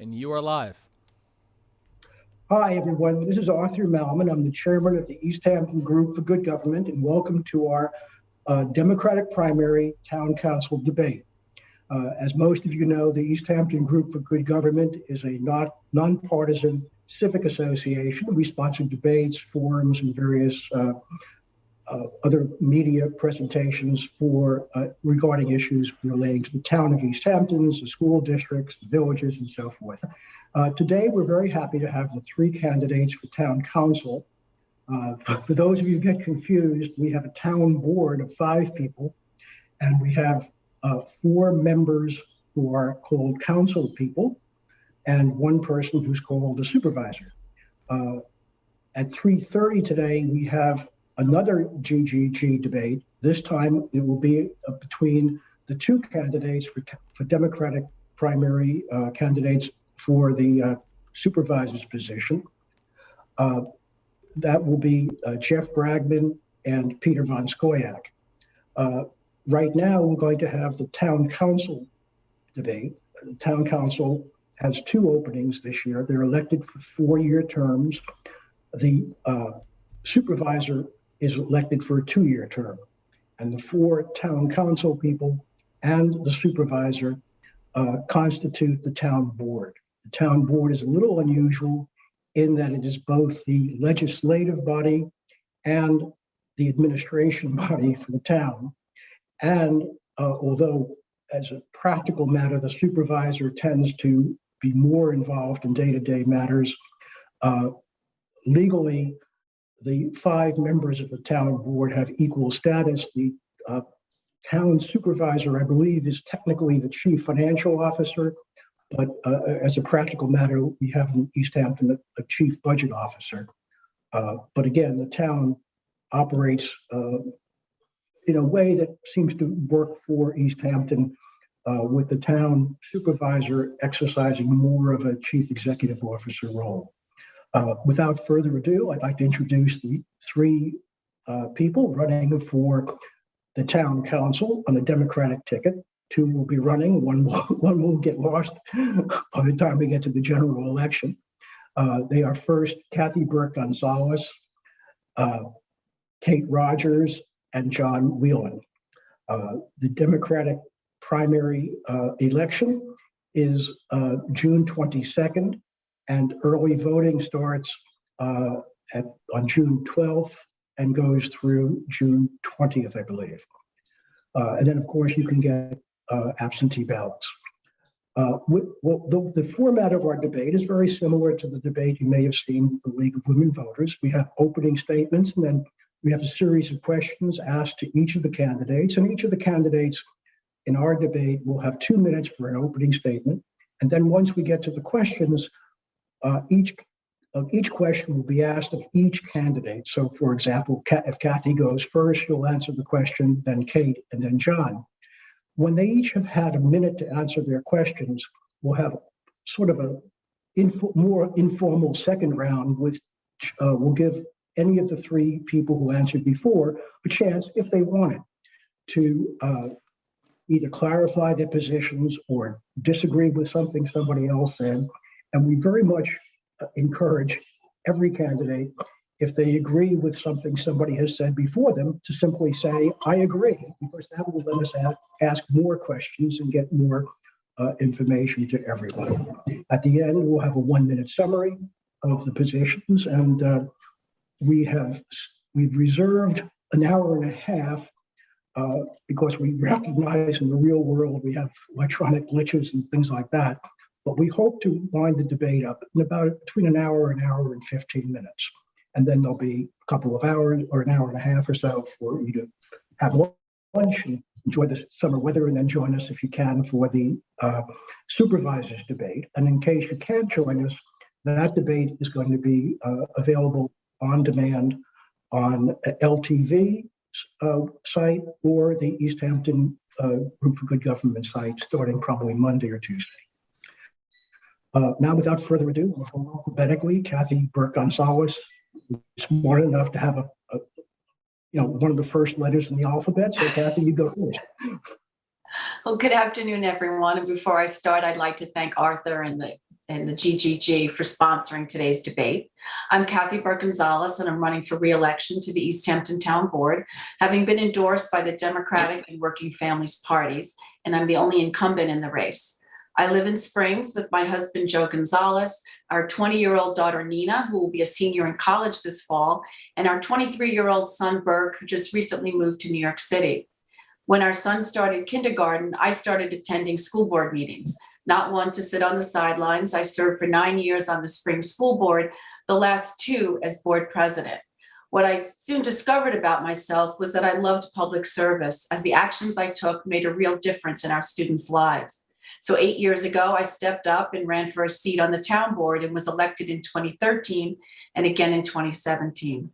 and you are live. Hi, everyone. This is Arthur Malman. I'm the chairman of the East Hampton Group for Good Government, and welcome to our Democratic primary town council debate. As most of you know, the East Hampton Group for Good Government is a nonpartisan civic association. We sponsor debates, forums, and various other media presentations regarding issues relating to the town of East Hampton, the school districts, the villages, and so forth. Today, we're very happy to have the three candidates for town council. For those of you who get confused, we have a town board of 5 people, and we have 4 members who are called council people, and 1 person who's called a supervisor. At 3:30 today, we have another GGG debate. This time, it will be between the 2 candidates for Democratic primary candidates for the supervisor's position. That will be Jeff Bragman and Peter Von Skoyak. Right now, we're going to have the town council debate. The town council has 2 openings this year. They're elected for 4-year terms. The supervisor is elected for a 2-year term. And the 4 town council people and the supervisor constitute the town board. The town board is a little unusual in that it is both the legislative body and the administration body for the town. And although as a practical matter, the supervisor tends to be more involved in day-to-day matters, legally, the 5 members of the town board have equal status. The town supervisor, I believe, is technically the chief financial officer, but as a practical matter, we have in East Hampton a chief budget officer. But again, the town operates in a way that seems to work for East Hampton, with the town supervisor exercising more of a chief executive officer role. Without further ado, I'd like to introduce the 3 people running for the town council on a Democratic ticket. 2 will be running, one will get lost by the time we get to the general election. They are first Kathy Burke-Gonzalez, Kate Rogers, and John Whelan. The Democratic primary election is June 22nd, and early voting starts on June 12th and goes through June 20th, I believe. And then, of course, you can get absentee ballots. The format of our debate is very similar to the debate you may have seen with the League of Women Voters. We have opening statements, and then we have a series of questions asked to each of the candidates, and each of the candidates in our debate will have 2 minutes for an opening statement. And then once we get to the questions, each question will be asked of each candidate. So, for example, if Kathy goes first, she'll answer the question, then Kate, and then John. When they each have had a minute to answer their questions, we'll have sort of a more informal second round, which will give any of the 3 people who answered before a chance, if they wanted, to either clarify their positions or disagree with something somebody else said. And we very much encourage every candidate, if they agree with something somebody has said before them, to simply say, I agree, because that will let us ask more questions and get more information to everyone. At the end, we'll have a 1-minute summary of the positions, and we've reserved an hour and a half because we recognize in the real world we have electronic glitches and things like that. But we hope to wind the debate up in about between an hour and 15 minutes. And then there'll be a couple of hours or an hour and a half or so for you to have lunch and enjoy the summer weather, and then join us if you can for the supervisors debate. And in case you can't join us, that debate is going to be available on demand on LTV site or the East Hampton Group for Good Government site, starting probably Monday or Tuesday. Now, without further ado, alphabetically, Kathy Burke-Gonzalez is smart enough to have one of the first letters in the alphabet. So, Kathy, you go first. Well, good afternoon, everyone. And before I start, I'd like to thank Arthur and the and the GGG for sponsoring today's debate. I'm Kathy Burke-Gonzalez, and I'm running for re-election to the East Hampton Town Board, having been endorsed by the Democratic and Working Families parties, and I'm the only incumbent in the race. I live in Springs with my husband, Joe Gonzalez, our 20-year-old daughter, Nina, who will be a senior in college this fall, and our 23-year-old son, Burke, who just recently moved to New York City. When our son started kindergarten, I started attending school board meetings. Not one to sit on the sidelines, I served for 9 years on the Springs School Board, the last 2 as board president. What I soon discovered about myself was that I loved public service, as the actions I took made a real difference in our students' lives. So 8 years ago, I stepped up and ran for a seat on the town board and was elected in 2013 and again in 2017.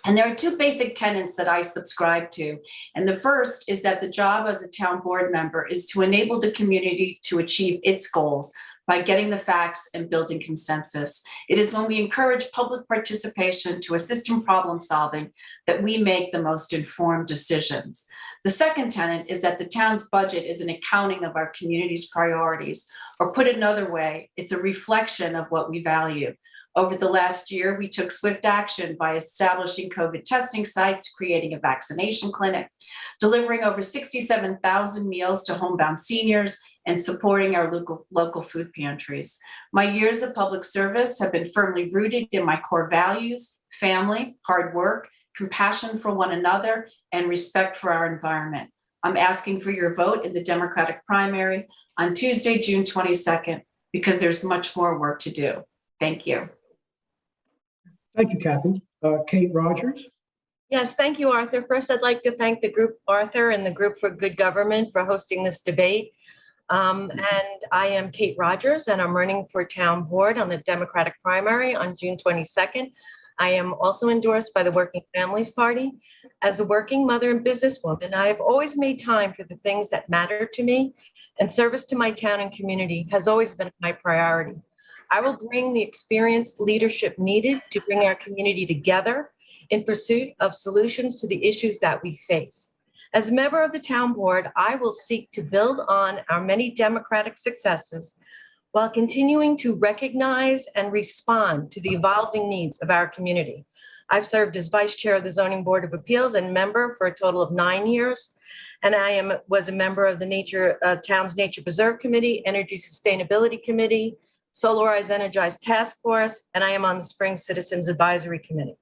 And there are 2 basic tenets that I subscribe to. And the first is that the job as a town board member is to enable the community to achieve its goals by getting the facts and building consensus. It is when we encourage public participation to assist in problem solving that we make the most informed decisions. The second tenet is that the town's budget is an accounting of our community's priorities, or put another way, it's a reflection of what we value. Over the last year, we took swift action by establishing COVID testing sites, creating a vaccination clinic, delivering over 67,000 meals to homebound seniors, and supporting our local food pantries. My years of public service have been firmly rooted in my core values: family, hard work, compassion for one another, and respect for our environment. I'm asking for your vote in the Democratic primary on Tuesday, June 22nd, because there's much more work to do. Thank you. Thank you, Kathy. Kate Rogers. Yes, thank you, Arthur. First, I'd like to thank the group, Arthur, and the group for good government for hosting this debate. And I am Kate Rogers, and I'm running for town board on the Democratic primary on June 22nd. I am also endorsed by the Working Families Party. As a working mother and businesswoman, I have always made time for the things that matter to me, and service to my town and community has always been my priority. I will bring the experienced leadership needed to bring our community together in pursuit of solutions to the issues that we face. As a member of the town board, I will seek to build on our many democratic successes while continuing to recognize and respond to the evolving needs of our community. I've served as vice chair of the Zoning Board of Appeals and member for a total of 9 years. And I was a member of the Town's Nature Preserve Committee, Energy Sustainability Committee, Solarized Energized Task Force, and I am on the Springs Citizens Advisory Committee.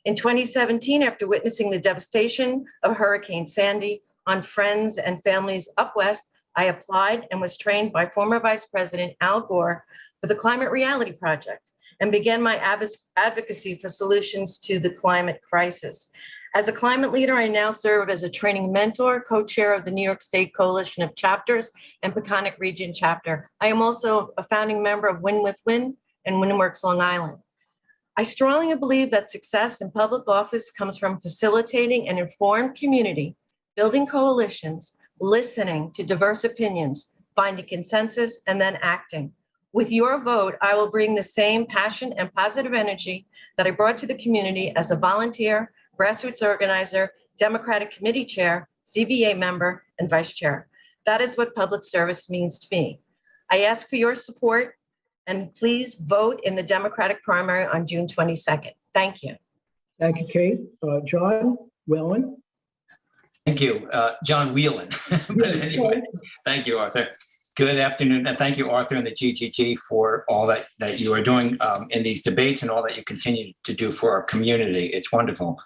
In 2017, after witnessing the devastation of Hurricane Sandy on friends and families up west, I applied and was trained by former Vice President Al Gore for the Climate Reality Project and began my advocacy for solutions to the climate crisis. As a climate leader, I now serve as a training mentor, co-chair of the New York State Coalition of Chapters and Peconic Region Chapter. I am also a founding member of Win with Win and WinWorks Long Island. I strongly believe that success in public office comes from facilitating an informed community, building coalitions, listening to diverse opinions, finding consensus, and then acting. With your vote, I will bring the same passion and positive energy that I brought to the community as a volunteer, grassroots organizer, Democratic committee chair, CVA member, and vice chair. That is what public service means to me. I ask for your support, and please vote in the Democratic primary on June 22nd. Thank you. Thank you, Kate. John Whelan. Thank you, John Whelan. But anyway, thank you, Arthur. Good afternoon, and thank you, Arthur, and the GGG for all that you are doing in these debates and all that you continue to do for our community. It's wonderful.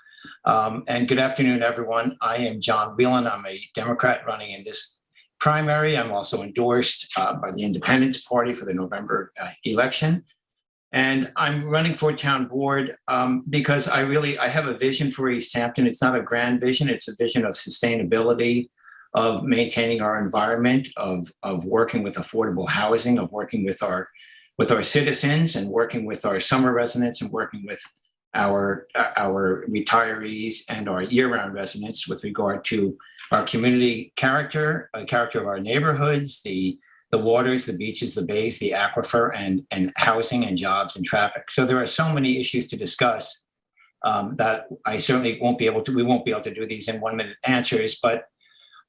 And good afternoon, everyone. I am John Whelan. I'm a Democrat running in this primary. I'm also endorsed by the Independence Party for the November election. And I'm running for town board because I have a vision for East Hampton. It's not a grand vision. It's a vision of sustainability, of maintaining our environment, of working with affordable housing, of working with our citizens, and working with our summer residents, and working with our retirees and our year-round residents with regard to our community character, the character of our neighborhoods, the waters, the beaches, the bays, the aquifer, and housing and jobs and traffic. So there are so many issues to discuss that I certainly we won't be able to do these in 1-minute answers, but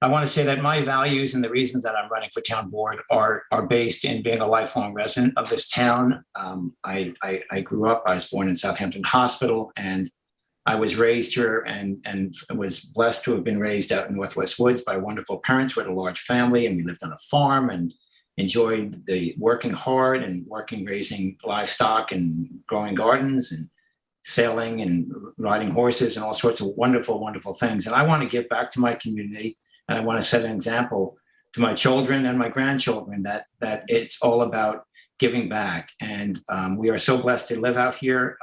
I want to say that my values and the reasons that I'm running for town board are based in being a lifelong resident of this town. I grew up, I was born in Southampton Hospital, and I was raised here and was blessed to have been raised out in Northwest Woods by wonderful parents. We had a large family and we lived on a farm and enjoyed the working hard and raising livestock and growing gardens and sailing and riding horses and all sorts of wonderful, wonderful things. And I want to give back to my community. And I want to set an example to my children and my grandchildren that it's all about giving back. And we are so blessed to live out here.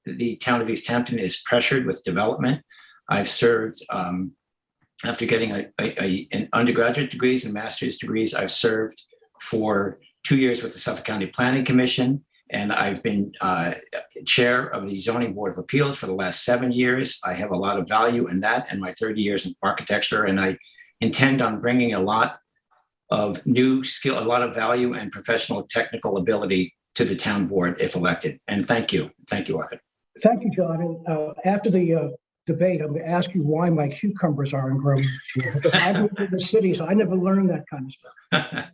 The town of East Hampton is pressured with development. I've served, after getting an undergraduate degrees and master's degrees, I've served for 2 years with the Suffolk County Planning Commission. And I've been chair of the Zoning Board of Appeals for the last 7 years. I have a lot of value in that and my 30 years in architecture. And I intend on bringing a lot of new skill, a lot of value and professional technical ability to the town board if elected. And thank you. Thank you, Arthur. Thank you, John. And after the debate, I'm going to ask you why my cucumbers aren't growing here. I moved to the city, so I never learned that kind of stuff.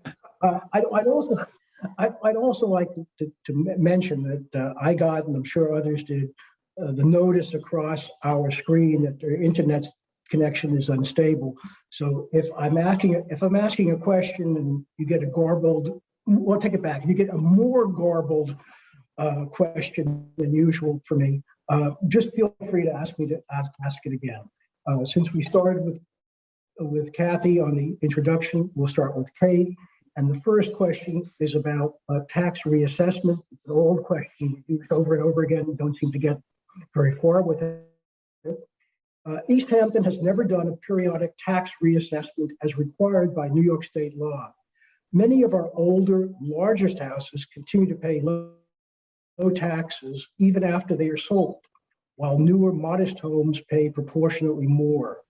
I'd also like to mention that I got, and I'm sure others did, the notice across our screen that their internet connection is unstable. So if I'm asking a question and you get a garbled, well, take it back. You get a more garbled question than usual for me. Just feel free to ask me to ask it again. Since we started with Kathy on the introduction, we'll start with Kate. And the first question is about tax reassessment. It's an old question used over and over again. We don't seem to get very far with it. East Hampton has never done a periodic tax reassessment as required by New York state law. Many of our older, largest houses continue to pay low taxes even after they are sold, while newer, modest homes pay proportionately more.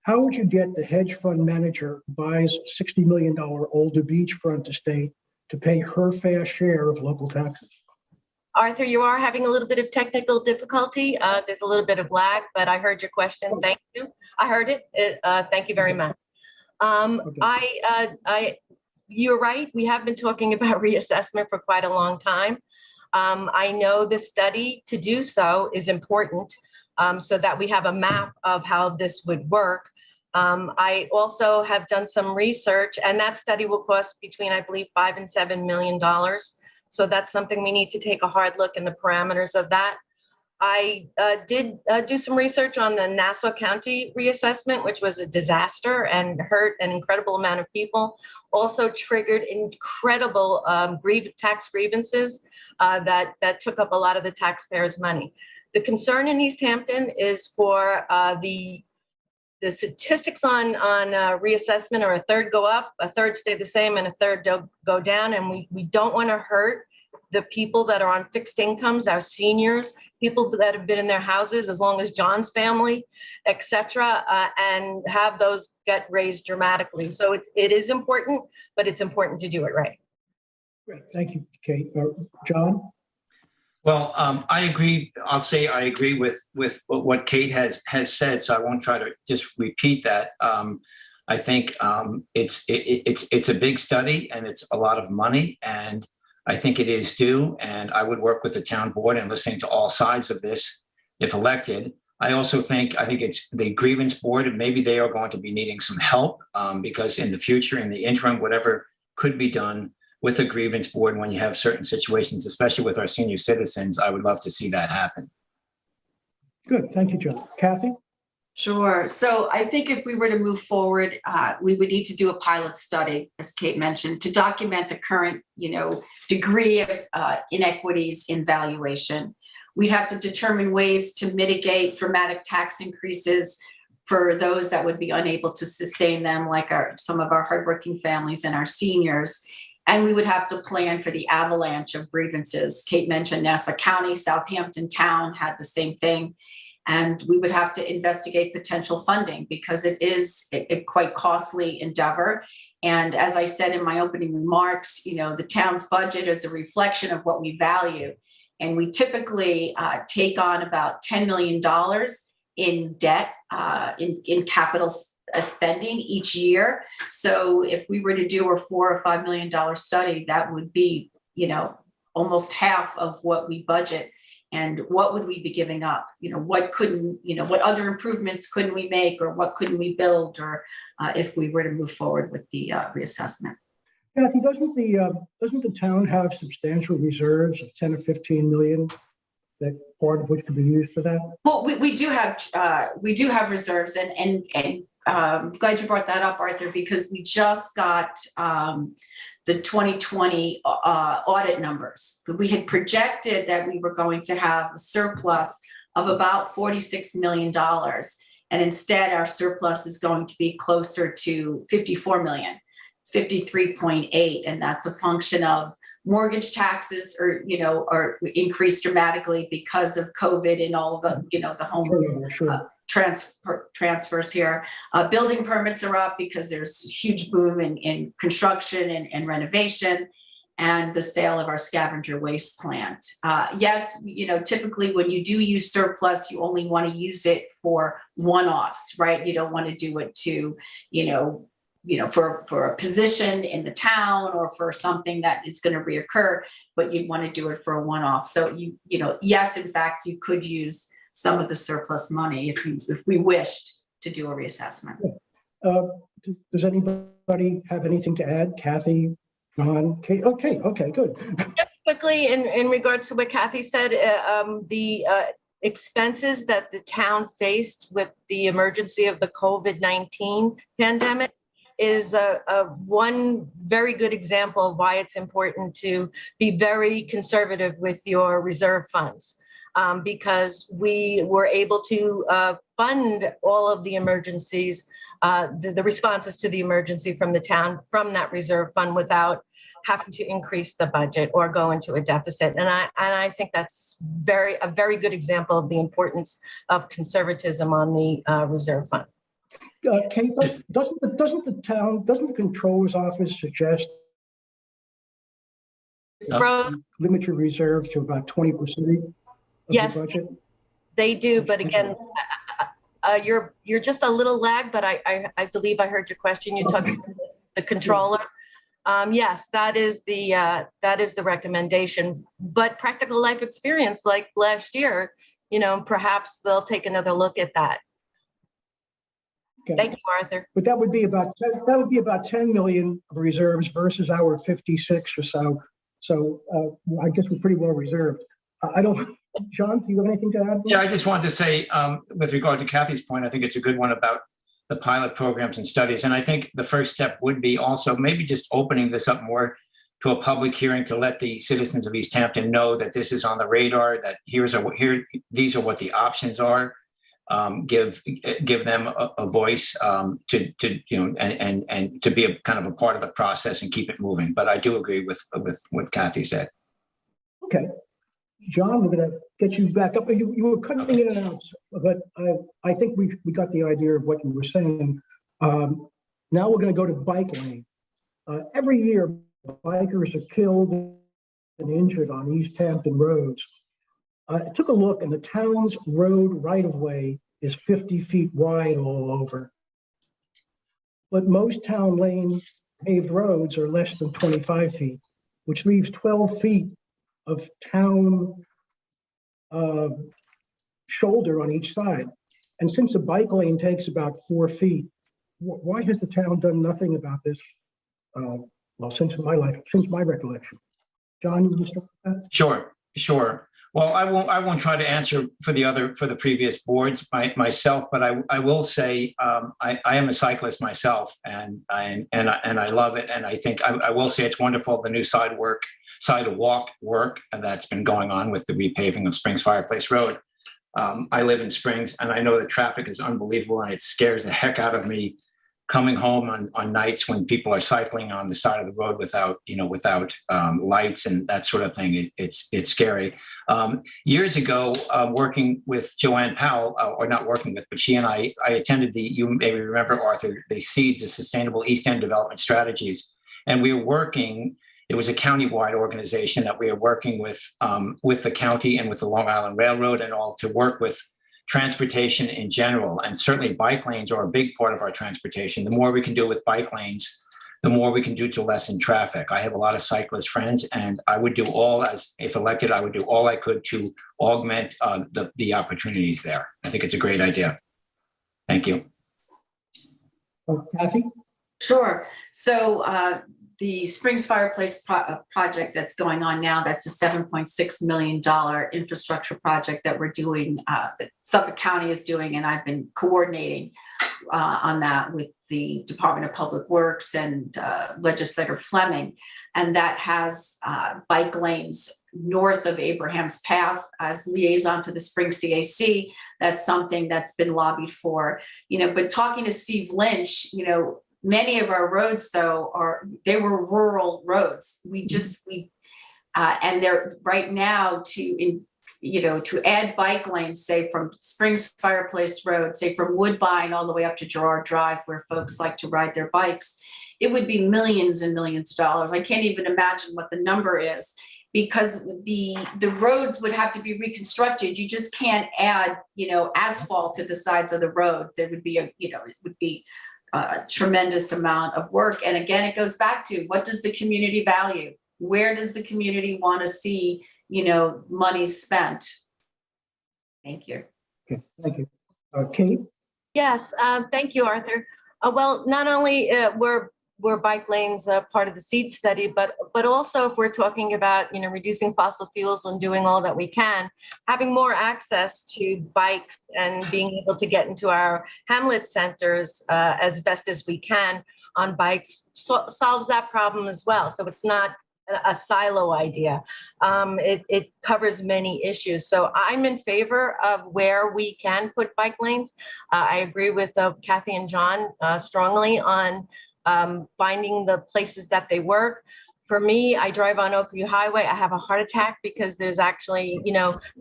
How would you get the hedge fund manager who buys $60 million older beachfront estate to pay her fair share of local taxes? Arthur, you are having a little bit of technical difficulty. There's a little bit of lag, but I heard your question. Thank you. I heard it. Thank you very much. You're right. We have been talking about reassessment for quite a long time. I know the study to do so is important so that we have a map of how this would work. I also have done some research, and that study will cost between, I believe, $5 and $7 million. So that's something we need to take a hard look in the parameters of that. I did do some research on the Nassau County reassessment, which was a disaster and hurt an incredible amount of people. Also triggered incredible tax grievances that took up a lot of the taxpayers' money. The concern in East Hampton is for the statistics on reassessment are a third go up, a third stay the same, and a third go down. And we don't want to hurt the people that are on fixed incomes, our seniors, people that have been in their houses as long as John's family, et cetera, and have those get raised dramatically. So it is important, but it's important to do it right. Great. Thank you, Kate. John? Well, I agree. I'll say I agree with what Kate has said, so I won't try to just repeat that. I think it's a big study and it's a lot of money, and I think it is due. And I would work with the town board and listening to all sides of this if elected. I think it's the grievance board, and maybe they are going to be needing some help because in the future, in the interim, whatever could be done with a grievance board when you have certain situations, especially with our senior citizens, I would love to see that happen. Good, thank you, John. Kathy? Sure. So I think if we were to move forward, we would need to do a pilot study, as Kate mentioned, to document the current, degree of inequities in valuation. We'd have to determine ways to mitigate dramatic tax increases for those that would be unable to sustain them, like some of our hardworking families and our seniors. And we would have to plan for the avalanche of grievances. Kate mentioned Nassau County, Southampton Town had the same thing. And we would have to investigate potential funding because it is a quite costly endeavor. And as I said in my opening remarks, the town's budget is a reflection of what we value. And we typically take on about $10 million in debt, in capital spending each year. So if we were to do a $4 or $5 million study, that would be, almost half of what we budget. And what would we be giving up? What other improvements couldn't we make, or what couldn't we build, or if we were to move forward with the reassessment? Kathy, doesn't the town have substantial reserves of 10 or 15 million, that part of which could be used for that? Well, we do have reserves, and I'm glad you brought that up, Arthur, because we just got the 2020 audit numbers. We had projected that we were going to have a surplus of about $46 million. And instead, our surplus is going to be closer to 54 million. It's 53.8. And that's a function of mortgage taxes are increased dramatically because of COVID and all the, the home transfers here. Building permits are up because there's a huge boom in construction and renovation, and the sale of our scavenger waste plant. Yes, typically when you do use surplus, you only want to use it for one-offs, right? You don't want to do it to, for a position in the town or for something that is going to reoccur, but you'd want to do it for a one-off. So yes, in fact, you could use some of the surplus money if we wished to do a reassessment. Does anybody have anything to add? Kathy, John, Kate? Okay, good. Just quickly, in regards to what Kathy said, the expenses that the town faced with the emergency of the COVID-19 pandemic is one very good example of why it's important to be very conservative with your reserve funds. Because we were able to fund all of the emergencies, the responses to the emergency from the town, from that reserve fund, without having to increase the budget or go into a deficit. And I think that's a very good example of the importance of conservatism on the reserve fund. Kate, doesn't the controller's office suggest limit your reserves to about 20%? Yes, the budget? They do, but again, you're just a little lag, but I believe I heard your question. You're talking about the controller. Yes, that is the recommendation. But practical life experience, like last year, perhaps they'll take another look at that. Okay. Thank you, Arthur. But that would be about 10 million of reserves versus our 56 or so. So I guess we're pretty well reserved. John, do you have anything to add? Yeah, I just wanted to say, with regard to Kathy's point, I think it's a good one about the pilot programs and studies. And I think the first step would be also maybe just opening this up more to a public hearing to let the citizens of East Hampton know that this is on the radar, that these are what the options are. Give them a voice and to be a kind of a part of the process and keep it moving. But I do agree with what Kathy said. Okay. John, we're going to get you back up. You were cutting in and out, but I think we got the idea of what you were saying. Now we're going to go to bike lane. Every year, bikers are killed and injured on East Hampton roads. I took a look, and the town's road right-of-way is 50 feet wide all over. But most town lane paved roads are less than 25 feet, which leaves 12 feet of town shoulder on each side. And since a bike lane takes about 4 feet, why has the town done nothing about this? Well, since my recollection. John, you want to start with that? Sure. Well, I won't try to answer for the previous boards myself, but I will say I am a cyclist myself, and I love it, and I think I will say it's wonderful, the new sidewalk work that's been going on with the repaving of Springs Fireplace Road. I live in Springs, and I know the traffic is unbelievable, and it scares the heck out of me coming home on nights when people are cycling on the side of the road without lights and that sort of thing. It's scary. Years ago, working with Joanne Powell, or not working with, but she and I attended you maybe remember, Arthur, the SEEDS, the Sustainable East End Development Strategies. And we were working, it was a county-wide organization that we were working with the county and with the Long Island Railroad and all to work with transportation in general. And certainly bike lanes are a big part of our transportation. The more we can do with bike lanes, the more we can do to lessen traffic. I have a lot of cyclist friends, and I would do if elected, I would do all I could to augment the opportunities there. I think it's a great idea. Thank you. Kathy? Sure. So the Springs Fireplace project that's going on now, that's a $7.6 million infrastructure project that we're doing, that Suffolk County is doing, and I've been coordinating on that with the Department of Public Works and Legislator Fleming. And that has bike lanes north of Abraham's Path as liaison to the Spring CAC. That's something that's been lobbied for, but talking to Steve Lynch, many of our roads though they were rural roads. And they're right now to add bike lanes, say from Springs Fireplace Road, say from Woodbine all the way up to Girard Drive, where folks like to ride their bikes, it would be millions and millions of dollars. I can't even imagine what the number is, because the roads would have to be reconstructed. You just can't add, asphalt to the sides of the road. There would be a tremendous amount of work. And again, it goes back to, what does the community value? Where does the community want to see, money spent? Thank you. Okay, thank you. Kate? Yes, thank you, Arthur. Well, not only were bike lanes part of the SEED study, but also if we're talking about, reducing fossil fuels and doing all that we can, having more access to bikes and being able to get into our hamlet centers as best as we can on bikes solves that problem as well. So it's not a silo idea. It covers many issues. So I'm in favor of where we can put bike lanes. I agree with Kathy and John strongly on finding the places that they work. For me, I drive on Oakview Highway. I have a heart attack because there's actually,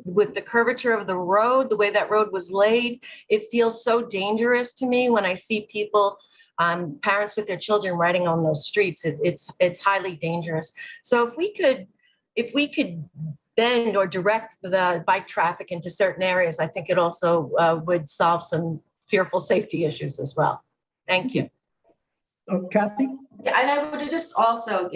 with the curvature of the road, the way that road was laid, it feels so dangerous to me when I see people, parents with their children riding on those streets. It's highly dangerous. So if we could bend or direct the bike traffic into certain areas, I think it also would solve some fearful safety issues as well. Thank you. Kathy? Yeah, and I would just also,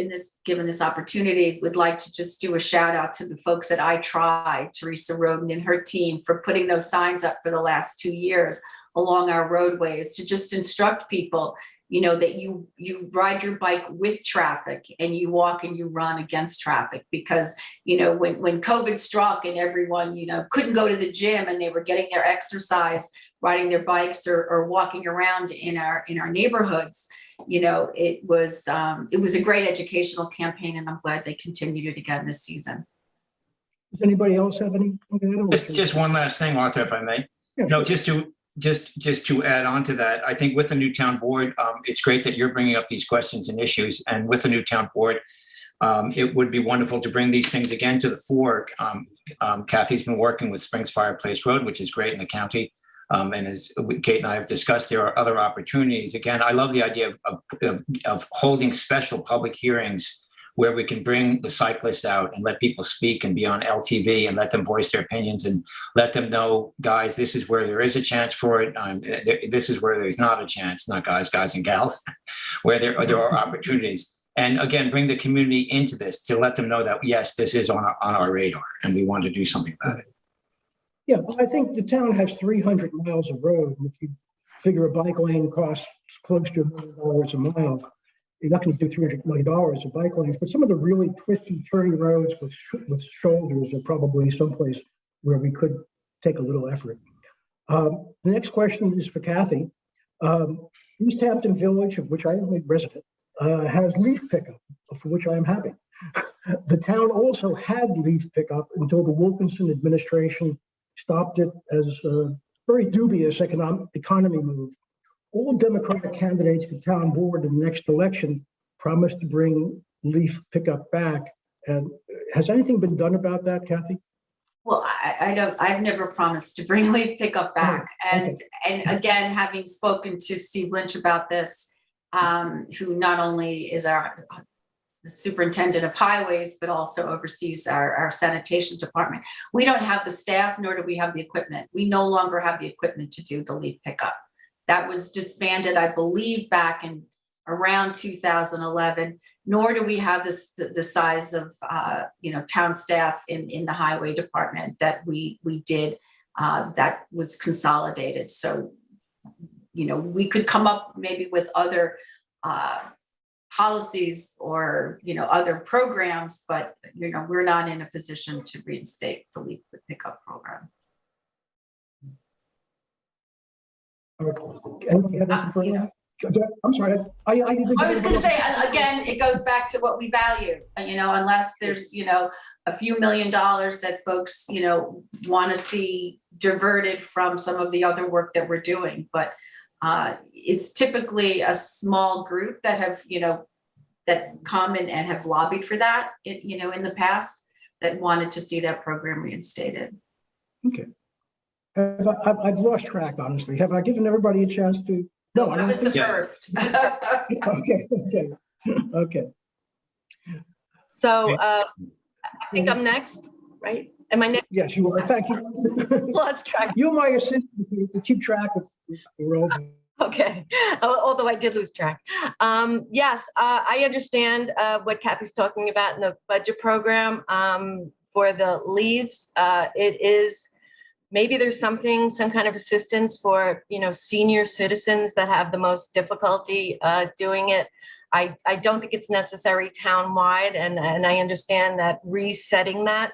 given this opportunity, would like to just do a shout out to the folks at iTry, Teresa Roden and her team, for putting those signs up for the last 2 years along our roadways to just instruct people, that you ride your bike with traffic and you walk and you run against traffic. Because, when COVID struck and everyone, couldn't go to the gym and they were getting their exercise, riding their bikes or walking around in our neighborhoods, it was a great educational campaign, and I'm glad they continued it again this season. Does anybody else have any? Just one last thing, Arthur, if I may. Yeah, No, just to add on to that, I think with the new town board, it's great that you're bringing up these questions and issues. And with the new town board, it would be wonderful to bring these things again to the fore. Kathy's been working with Springs Fireplace Road, which is great in the county. And as Kate and I have discussed, there are other opportunities. Again, I love the idea of holding special public hearings where we can bring the cyclists out and let people speak and be on LTV and let them voice their opinions and let them know, guys, this is where there is a chance for it. This is where there's not a chance, not guys and gals, where there are opportunities. And again, bring the community into this to let them know that, yes, this is on our radar and we want to do something about it. Yeah, I think the town has 300 miles of road. If you figure a bike lane costs close to $1 million a mile, you're not going to do $300 million of bike lanes. But some of the really twisty, turny roads with shoulders are probably someplace where we could take a little effort. The next question is for Kathy. East Hampton Village, of which I am a resident, has leaf pickup, for which I am happy. The town also had leaf pickup until the Wilkinson administration stopped it as a very dubious economy move. All Democratic candidates for town board in the next election promised to bring leaf pickup back. And has anything been done about that, Kathy? Well, I've never promised to bring leaf pickup back. And again, having spoken to Steve Lynch about this, who not only is the superintendent of highways, but also oversees our sanitation department. We don't have the staff, nor do we have the equipment. We no longer have the equipment to do the leaf pickup. That was disbanded, I believe, back in around 2011, nor do we have the size of, town staff in the highway department that we did, that was consolidated. So, we could come up maybe with other policies or, other programs, but, we're not in a position to reinstate the leaf pickup program. I'm sorry. I was going to say, again, it goes back to what we value, unless there's, a few $1 million that folks, want to see diverted from some of the other work that we're doing. But it's typically a small group that have, that come and have lobbied for that, in the past, that wanted to see that program reinstated. Okay. I've lost track, honestly. Have I given everybody a chance to? No, I was the first. Okay. So I think I'm next, right? Am I next? Yes, you are. Thank you. Lost track. You my assistant to keep track of the world. Okay, although I did lose track. Yes, I understand what Kathy's talking about in the budget program for the leaves. It is, maybe there's some kind of assistance for, senior citizens that have the most difficulty doing it. I don't think it's necessary town-wide, and I understand that resetting that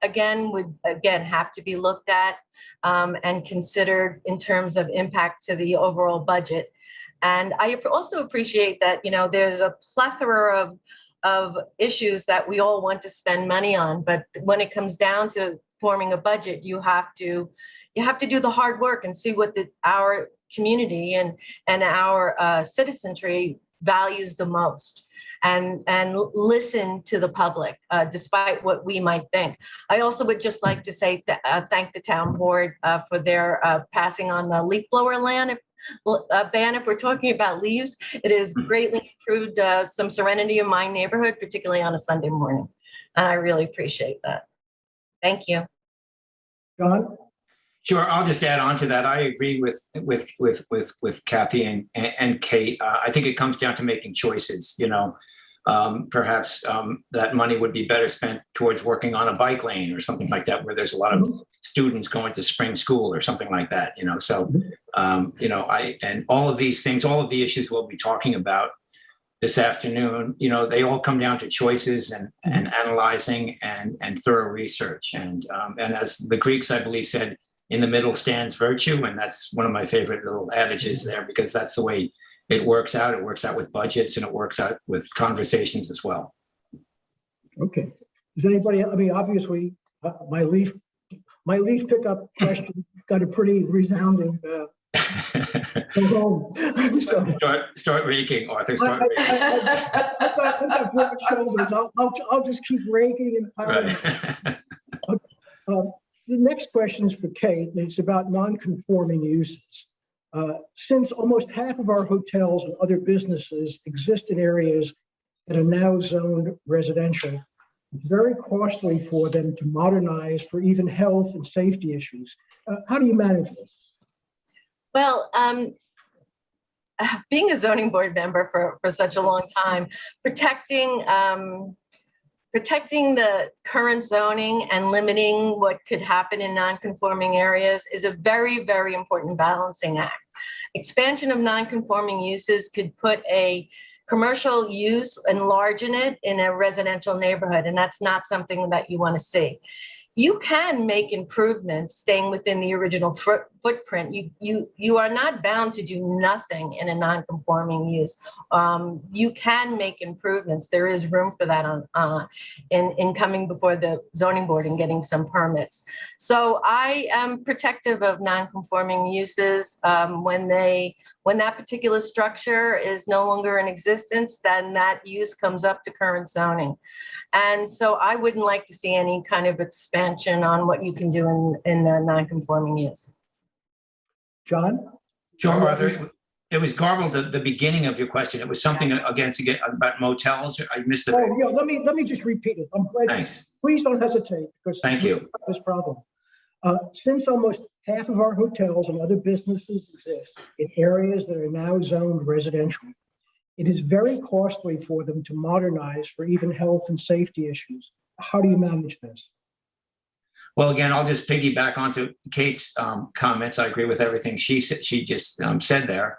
again would have to be looked at and considered in terms of impact to the overall budget. And I also appreciate that, there's a plethora of issues that we all want to spend money on, but when it comes down to forming a budget, you have to do the hard work and see what our community and our citizenry values the most, and listen to the public, despite what we might think. I also would just like to say thank the town board for their passing on the leaf blower ban. If we're talking about leaves, it has greatly improved some serenity in my neighborhood, particularly on a Sunday morning. And I really appreciate that. Thank you. John? Sure, I'll just add on to that. I agree with Kathy and Kate. I think it comes down to making choices. Perhaps that money would be better spent towards working on a bike lane or something like that, where there's a lot of students going to spring school or something like that. So and all of these things, all of the issues we'll be talking about this afternoon, they all come down to choices and analyzing and thorough research. And as the Greeks, I believe, said, in the middle stands virtue. And that's one of my favorite little adages there, because that's the way it works out. It works out with budgets, and it works out with conversations as well. Okay. Does anybody, obviously, my leaf pickup question got a pretty resounding Start raking, Arthur. Start raking. I've got broad shoulders. I'll just keep raking and piling. Right. The next question is for Kate, and it's about non-conforming uses. Since almost half of our hotels and other businesses exist in areas that are now zoned residential, it's very costly for them to modernize for even health and safety issues. How do you manage this? Well, being a zoning board member for such a long time, protecting the current zoning and limiting what could happen in non-conforming areas is a very, very important balancing act. Expansion of non-conforming uses could put a commercial use, enlarge it in a residential neighborhood, and that's not something that you want to see. You can make improvements staying within the original footprint. You are not bound to do nothing in a non-conforming use. You can make improvements. There is room for that in coming before the zoning board and getting some permits. So I am protective of non-conforming uses. When that particular structure is no longer in existence, then that use comes up to current zoning. And so I wouldn't like to see any kind of expansion on what you can do in the non-conforming use. John? Sure, Arthur. it was garbled at the beginning of your question. It was something again about motels. I missed the. Oh, yeah, let me just repeat it. I'm glad. Thanks. Please don't hesitate, because Thank we you. have this problem. Since almost half of our hotels and other businesses exist in areas that are now zoned residential, it is very costly for them to modernize for even health and safety issues. How do you manage this? Well, again, I'll just piggyback onto Kate's comments. I agree with everything she just said there,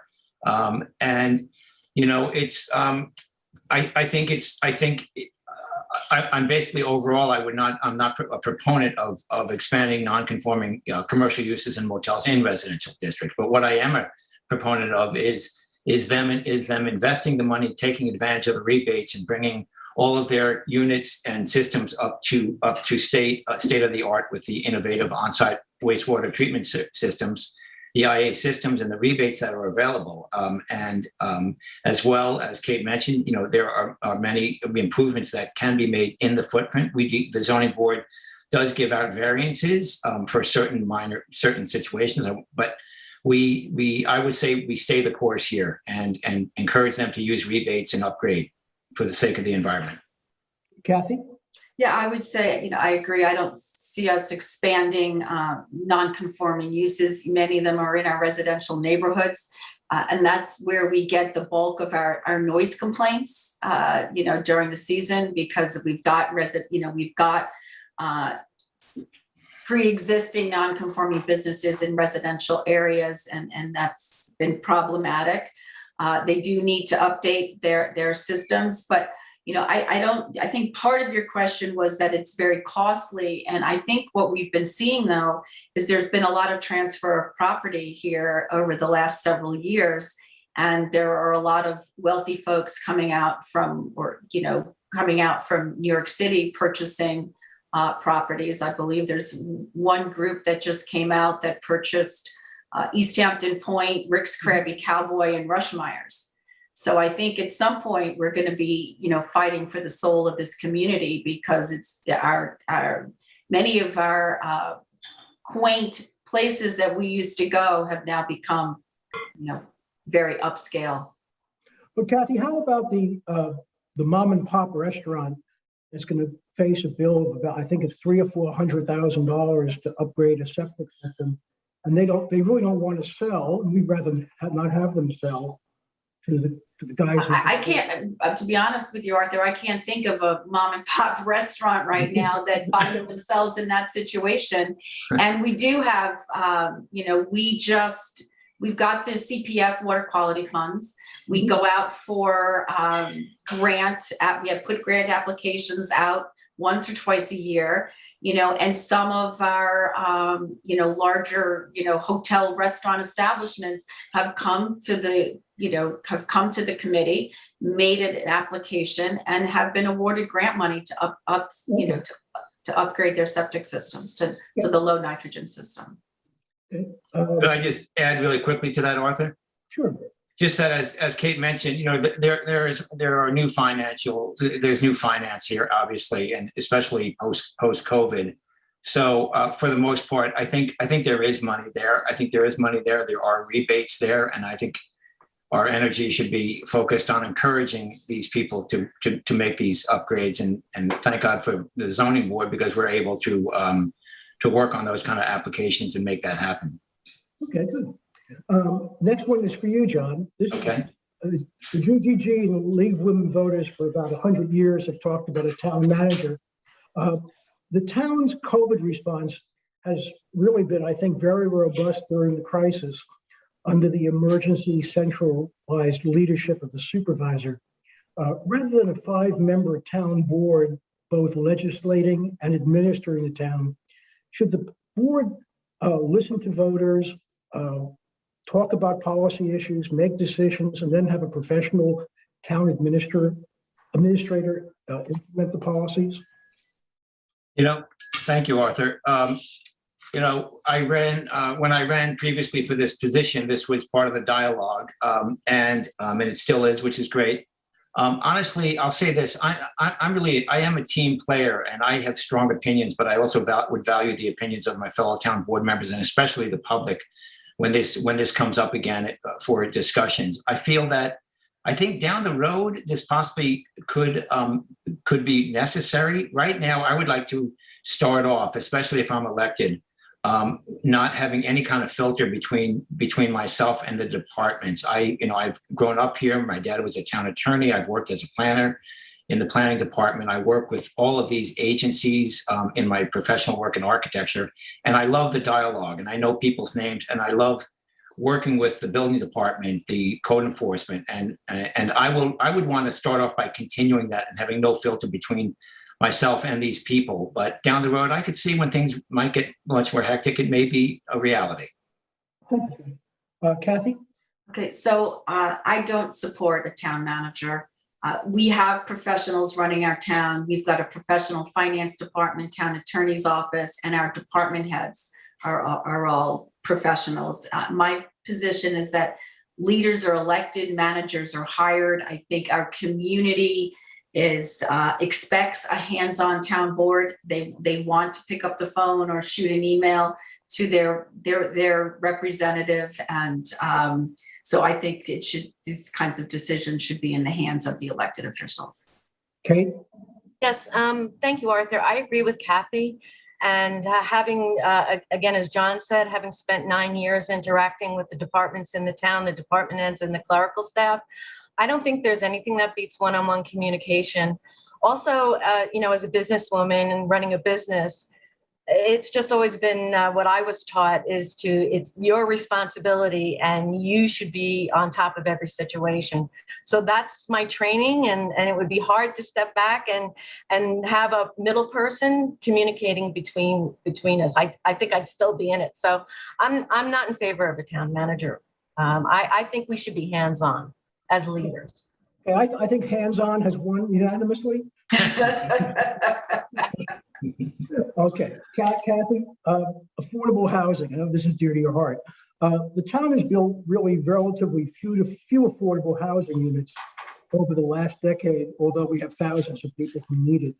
and you know, it's. I think I'm basically overall. I'm not a proponent of expanding non-conforming commercial uses in motels in residential districts. But what I am a proponent of is them investing the money, taking advantage of the rebates, and bringing all of their units and systems up to state of the art with the innovative on-site wastewater treatment systems, the IA systems, and the rebates that are available. And as well as Kate mentioned, you know, there are many improvements that can be made in the footprint. The zoning board does give out variances for certain situations, but I would say we stay the course here and encourage them to use rebates and upgrade for the sake of the environment. Kathy? Yeah, I would say, you know, I agree. I don't see us expanding non-conforming uses. Many of them are in our residential neighborhoods. And that's where we get the bulk of our noise complaints, you know, during the season, because we've got pre-existing non-conforming businesses in residential areas, and that's been problematic. They do need to update their systems, but you know, I think part of your question was that it's very costly. And I think what we've been seeing though, is there's been a lot of transfer of property here over the last several years. And there are a lot of wealthy folks coming out from New York City purchasing properties. I believe there's one group that just came out that purchased East Hampton Point, Rick's Krabby Cowboy, and Rushmeyer's. So I think at some point we're going to be, you know, fighting for the soul of this community, because it's many of our quaint places that we used to go have now become, you know, very upscale. But Kathy, how about the mom and pop restaurant that's going to face a bill of about, I think it's $300,000 or $400,000 to upgrade a septic system, and they really don't want to sell, and we'd rather not have them sell to the guys. I can't, to be honest with you, Arthur, I can't think of a mom and pop restaurant right now that finds themselves in that situation. And we do have, you know, we've got the CPF water quality funds. We go out for we have put grant applications out once or twice a year, you know, and some of our, you know, larger, you know, hotel restaurant establishments have come to the committee, made an application, and have been awarded grant money to to upgrade their septic systems to the low nitrogen system. Could I just add really quickly to that, Arthur? Sure. Just that, as Kate mentioned, you know, there's new finance here, obviously, and especially post COVID. So for the most part, I think there is money there. There are rebates there, and I think our energy should be focused on encouraging these people to make these upgrades. And thank God for the zoning board, because we're able to work on those kind of applications and make that happen. Okay, good. Next one is for you, John. Okay. The GGG and the League of Women Voters for about 100 years have talked about a town manager. The town's COVID response has really been, I think, very robust during the crisis under the emergency centralized leadership of the supervisor. Rather than a 5-member town board, both legislating and administering the town, should the board listen to voters, talk about policy issues, make decisions, and then have a professional town administrator implement the policies? You know, thank you, Arthur. You know, when I ran previously for this position, this was part of the dialogue, and it still is, which is great. Honestly, I'll say this: I am a team player, and I have strong opinions, but I also would value the opinions of my fellow town board members, and especially the public. when this comes up again for discussions. I think down the road, this possibly could be necessary. Right now, I would like to start off, especially if I'm elected, not having any kind of filter between myself and the departments. I've grown up here. My dad was a town attorney. I've worked as a planner in the planning department. I work with all of these agencies in my professional work in architecture, and I love the dialogue, and I know people's names, and I love working with the building department, the code enforcement, and I would want to start off by continuing that and having no filter between myself and these people. But down the road, I could see when things might get much more hectic, it may be a reality. Thank you. Kathy? Okay, so I don't support a town manager. We have professionals running our town. We've got a professional finance department, town attorney's office, and our department heads are all professionals. My position is that leaders are elected, managers are hired. I think our community expects a hands-on town board. They want to pick up the phone or shoot an email to their representative, and so I think these kinds of decisions should be in the hands of the elected officials. Kate? Yes, thank you, Arthur. I agree with Kathy. And having, again, as John said, having spent 9 years interacting with the departments in the town, the department heads and the clerical staff, I don't think there's anything that beats one-on-one communication. Also, as a businesswoman and running a business, it's just always been what I was taught is it's your responsibility and you should be on top of every situation. So that's my training, and it would be hard to step back and have a middle person communicating between us. I think I'd still be in it. So I'm not in favor of a town manager. I think we should be hands-on as leaders. Okay, I think hands-on has won unanimously. Okay, Kathy, affordable housing. I know this is dear to your heart. The town has built really relatively few affordable housing units over the last decade, although we have thousands of people who need it.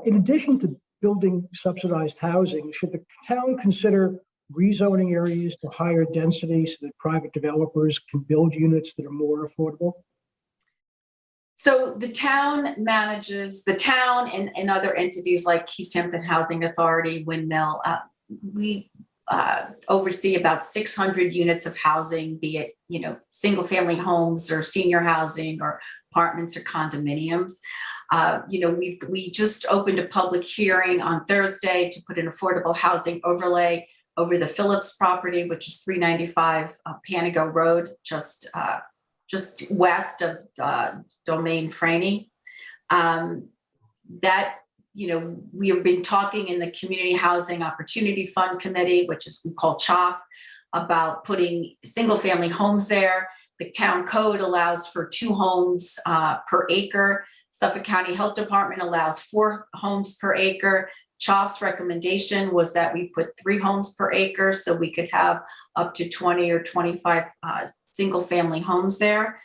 In addition to building subsidized housing, should the town consider rezoning areas to higher density so that private developers can build units that are more affordable? So the town manages, the town and other entities like East Hampton Housing Authority, Windmill, we oversee about 600 units of housing, be it, single family homes or senior housing or apartments or condominiums. We just opened a public hearing on Thursday to put an affordable housing overlay over the Phillips property, which is 395 Panago Road, just west of Domain Franey. We have been talking in the Community Housing Opportunity Fund Committee, which is we call CHOP, about putting single family homes there. The town code allows for 2 homes per acre. Suffolk County Health Department allows 4 homes per acre. CHOP's recommendation was that we put 3 homes per acre so we could have up to 20 or 25 single family homes there.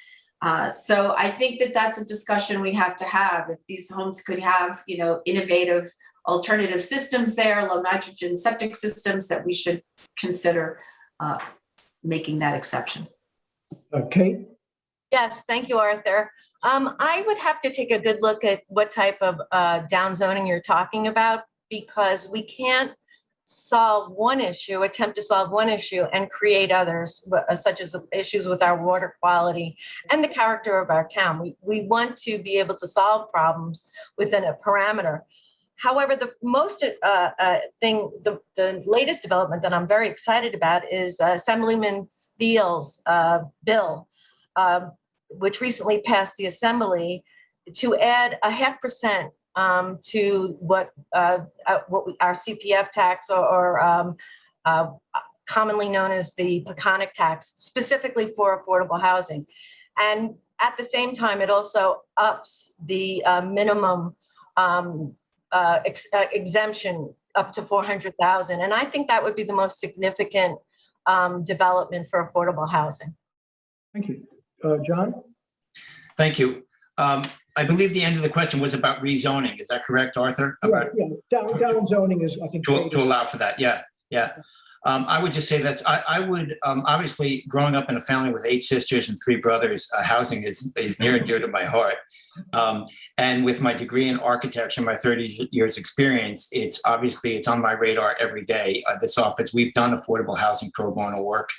So I think that's a discussion we have to have. If these homes could have, innovative alternative systems there, low nitrogen septic systems, that we should consider making that exception. Okay. Yes, thank you, Arthur. I would have to take a good look at what type of downzoning you're talking about, because we can't attempt to solve one issue and create others, such as issues with our water quality and the character of our town. We want to be able to solve problems within a parameter. However, the most the latest development that I'm very excited about is Assemblyman Steele's bill, which recently passed the Assembly, to add 0.5% to what our CPF tax or commonly known as the Peconic tax, specifically for affordable housing. And at the same time, it also ups the minimum exemption up to $400,000. And I think that would be the most significant development for affordable housing. Thank you. John? Thank you. I believe the end of the question was about rezoning. Is that correct, Arthur? Yeah, down zoning is, I think, to allow for that. Yeah. I would just say that I would obviously, growing up in a family with 8 sisters and 3 brothers, housing is near and dear to my heart. And with my degree in architecture, my 30 years experience, it's on my radar every day. This office, we've done affordable housing pro bono work.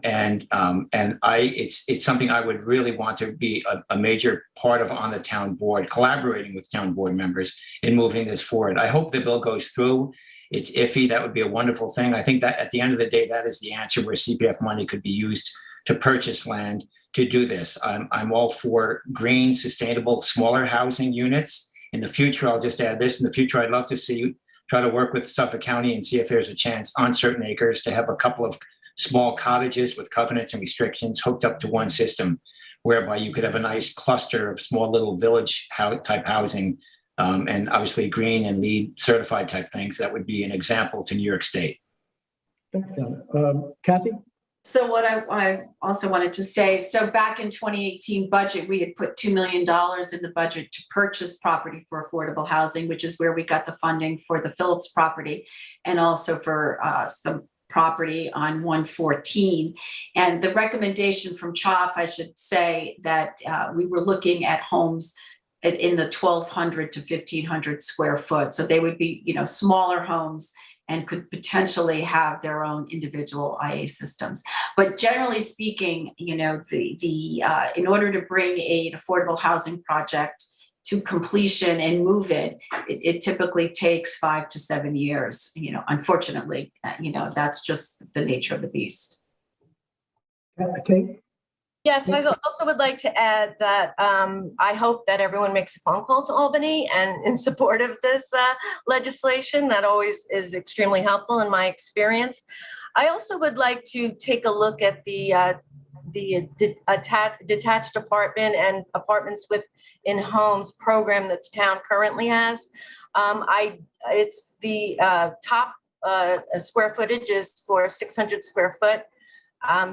It's something I would really want to be a major part of on the town board, collaborating with town board members in moving this forward. I hope the bill goes through. It's iffy. That would be a wonderful thing. I think that at the end of the day, that is the answer, where CPF money could be used to purchase land to do this. I'm all for green, sustainable, smaller housing units. In the future, I'll just add this, in the future, I'd love to try to work with Suffolk County and see if there's a chance on certain acres to have a couple of small cottages with covenants and restrictions hooked up to one system, whereby you could have a nice cluster of small little village type housing, and obviously green and LEED certified type things. That would be an example to New York State. Thanks, John. Kathy? So what I also wanted to say, so back in 2018 budget, we had put $2 million in the budget to purchase property for affordable housing, which is where we got the funding for the Phillips property and also for some property on 114. And the recommendation from CHOP, I should say, that we were looking at homes in the 1,200 to 1,500 square foot. So they would be, smaller homes and could potentially have their own individual IA systems. But generally speaking, in order to bring an affordable housing project to completion and move it typically takes 5 to 7 years. Unfortunately, that's just the nature of the beast. Kate? Yes, I also would like to add that I hope that everyone makes a phone call to Albany and in support of this legislation. That always is extremely helpful in my experience. I also would like to take a look at the detached apartment and apartments within homes program that the town currently has. It's the top square footage is for 600 square foot.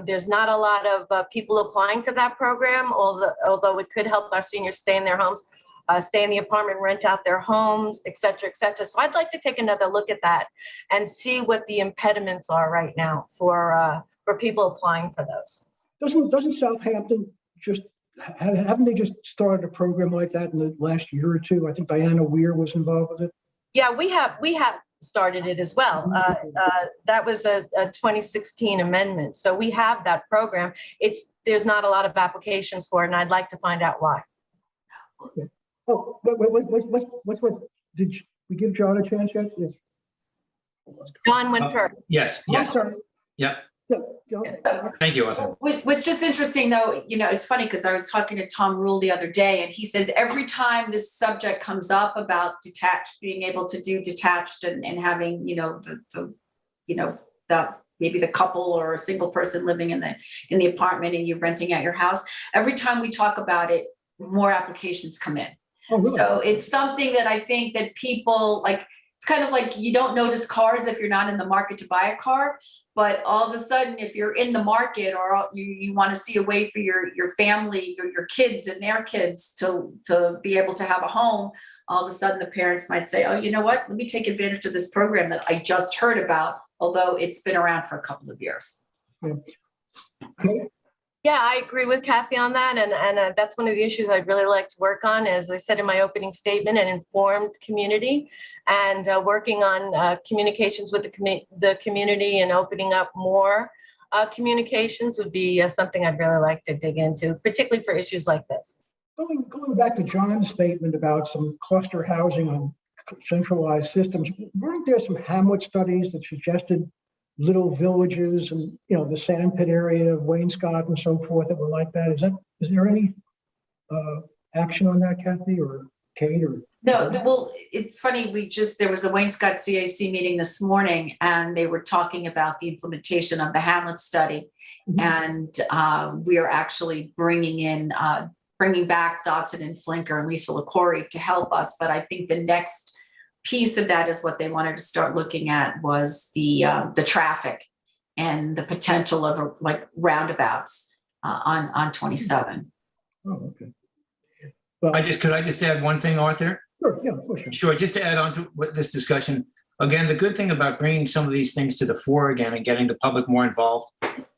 There's not a lot of people applying for that program, although it could help our seniors stay in their homes, stay in the apartment, rent out their homes, et cetera, et cetera. So I'd like to take another look at that and see what the impediments are right now for people applying for those. Doesn't Southampton haven't they just started a program like that in the last year or two? I think Diana Weir was involved with it. Yeah, we have started it as well. That was a 2016 amendment. So we have that program. There's not a lot of applications for it, and I'd like to find out why. Okay. Oh, what did we give John a chance yet? Yes. John went first. Yes. I'm sorry. Yep. Yeah, John. Thank you, Arthur. What's just interesting though, it's funny because I was talking to Tom Rule the other day, and he says every time this subject comes up about detached, being able to do detached and having, maybe the couple or a single person living in the apartment and you're renting out your house. Every time we talk about it, more applications come in. Oh, really? So it's something that I think that people it's kind of like you don't notice cars if you're not in the market to buy a car. But all of a sudden, if you're in the market or you want to see a way for your family, your kids and their kids to be able to have a home, all of a sudden the parents might say, oh, you know what, let me take advantage of this program that I just heard about, although it's been around for a couple of years. Yeah. Okay. Yeah, I agree with Kathy on that. And that's one of the issues I'd really like to work on, as I said in my opening statement, an informed community and working on communications with the community and opening up more communications would be something I'd really like to dig into, particularly for issues like this. Going back to John's statement about some cluster housing on centralized systems, weren't there some Hamlet studies that suggested little villages and the sandpit area of Wainscott and so forth that were like that? Is there any action on that, Kathy or Kate? Or no, well, it's funny. There was a Wainscott CAC meeting this morning, and they were talking about the implementation of the Hamlet study, and we are actually bringing back Dodson and Flinker and Lisa LaCorey to help us. But I think the next piece of that is what they wanted to start looking at was the traffic and the potential of roundabouts on 27. Oh, okay. Well, Could I just add one thing, Arthur? Sure, yeah, of course. Sure, just to add on to this discussion, again, the good thing about bringing some of these things to the fore again and getting the public more involved,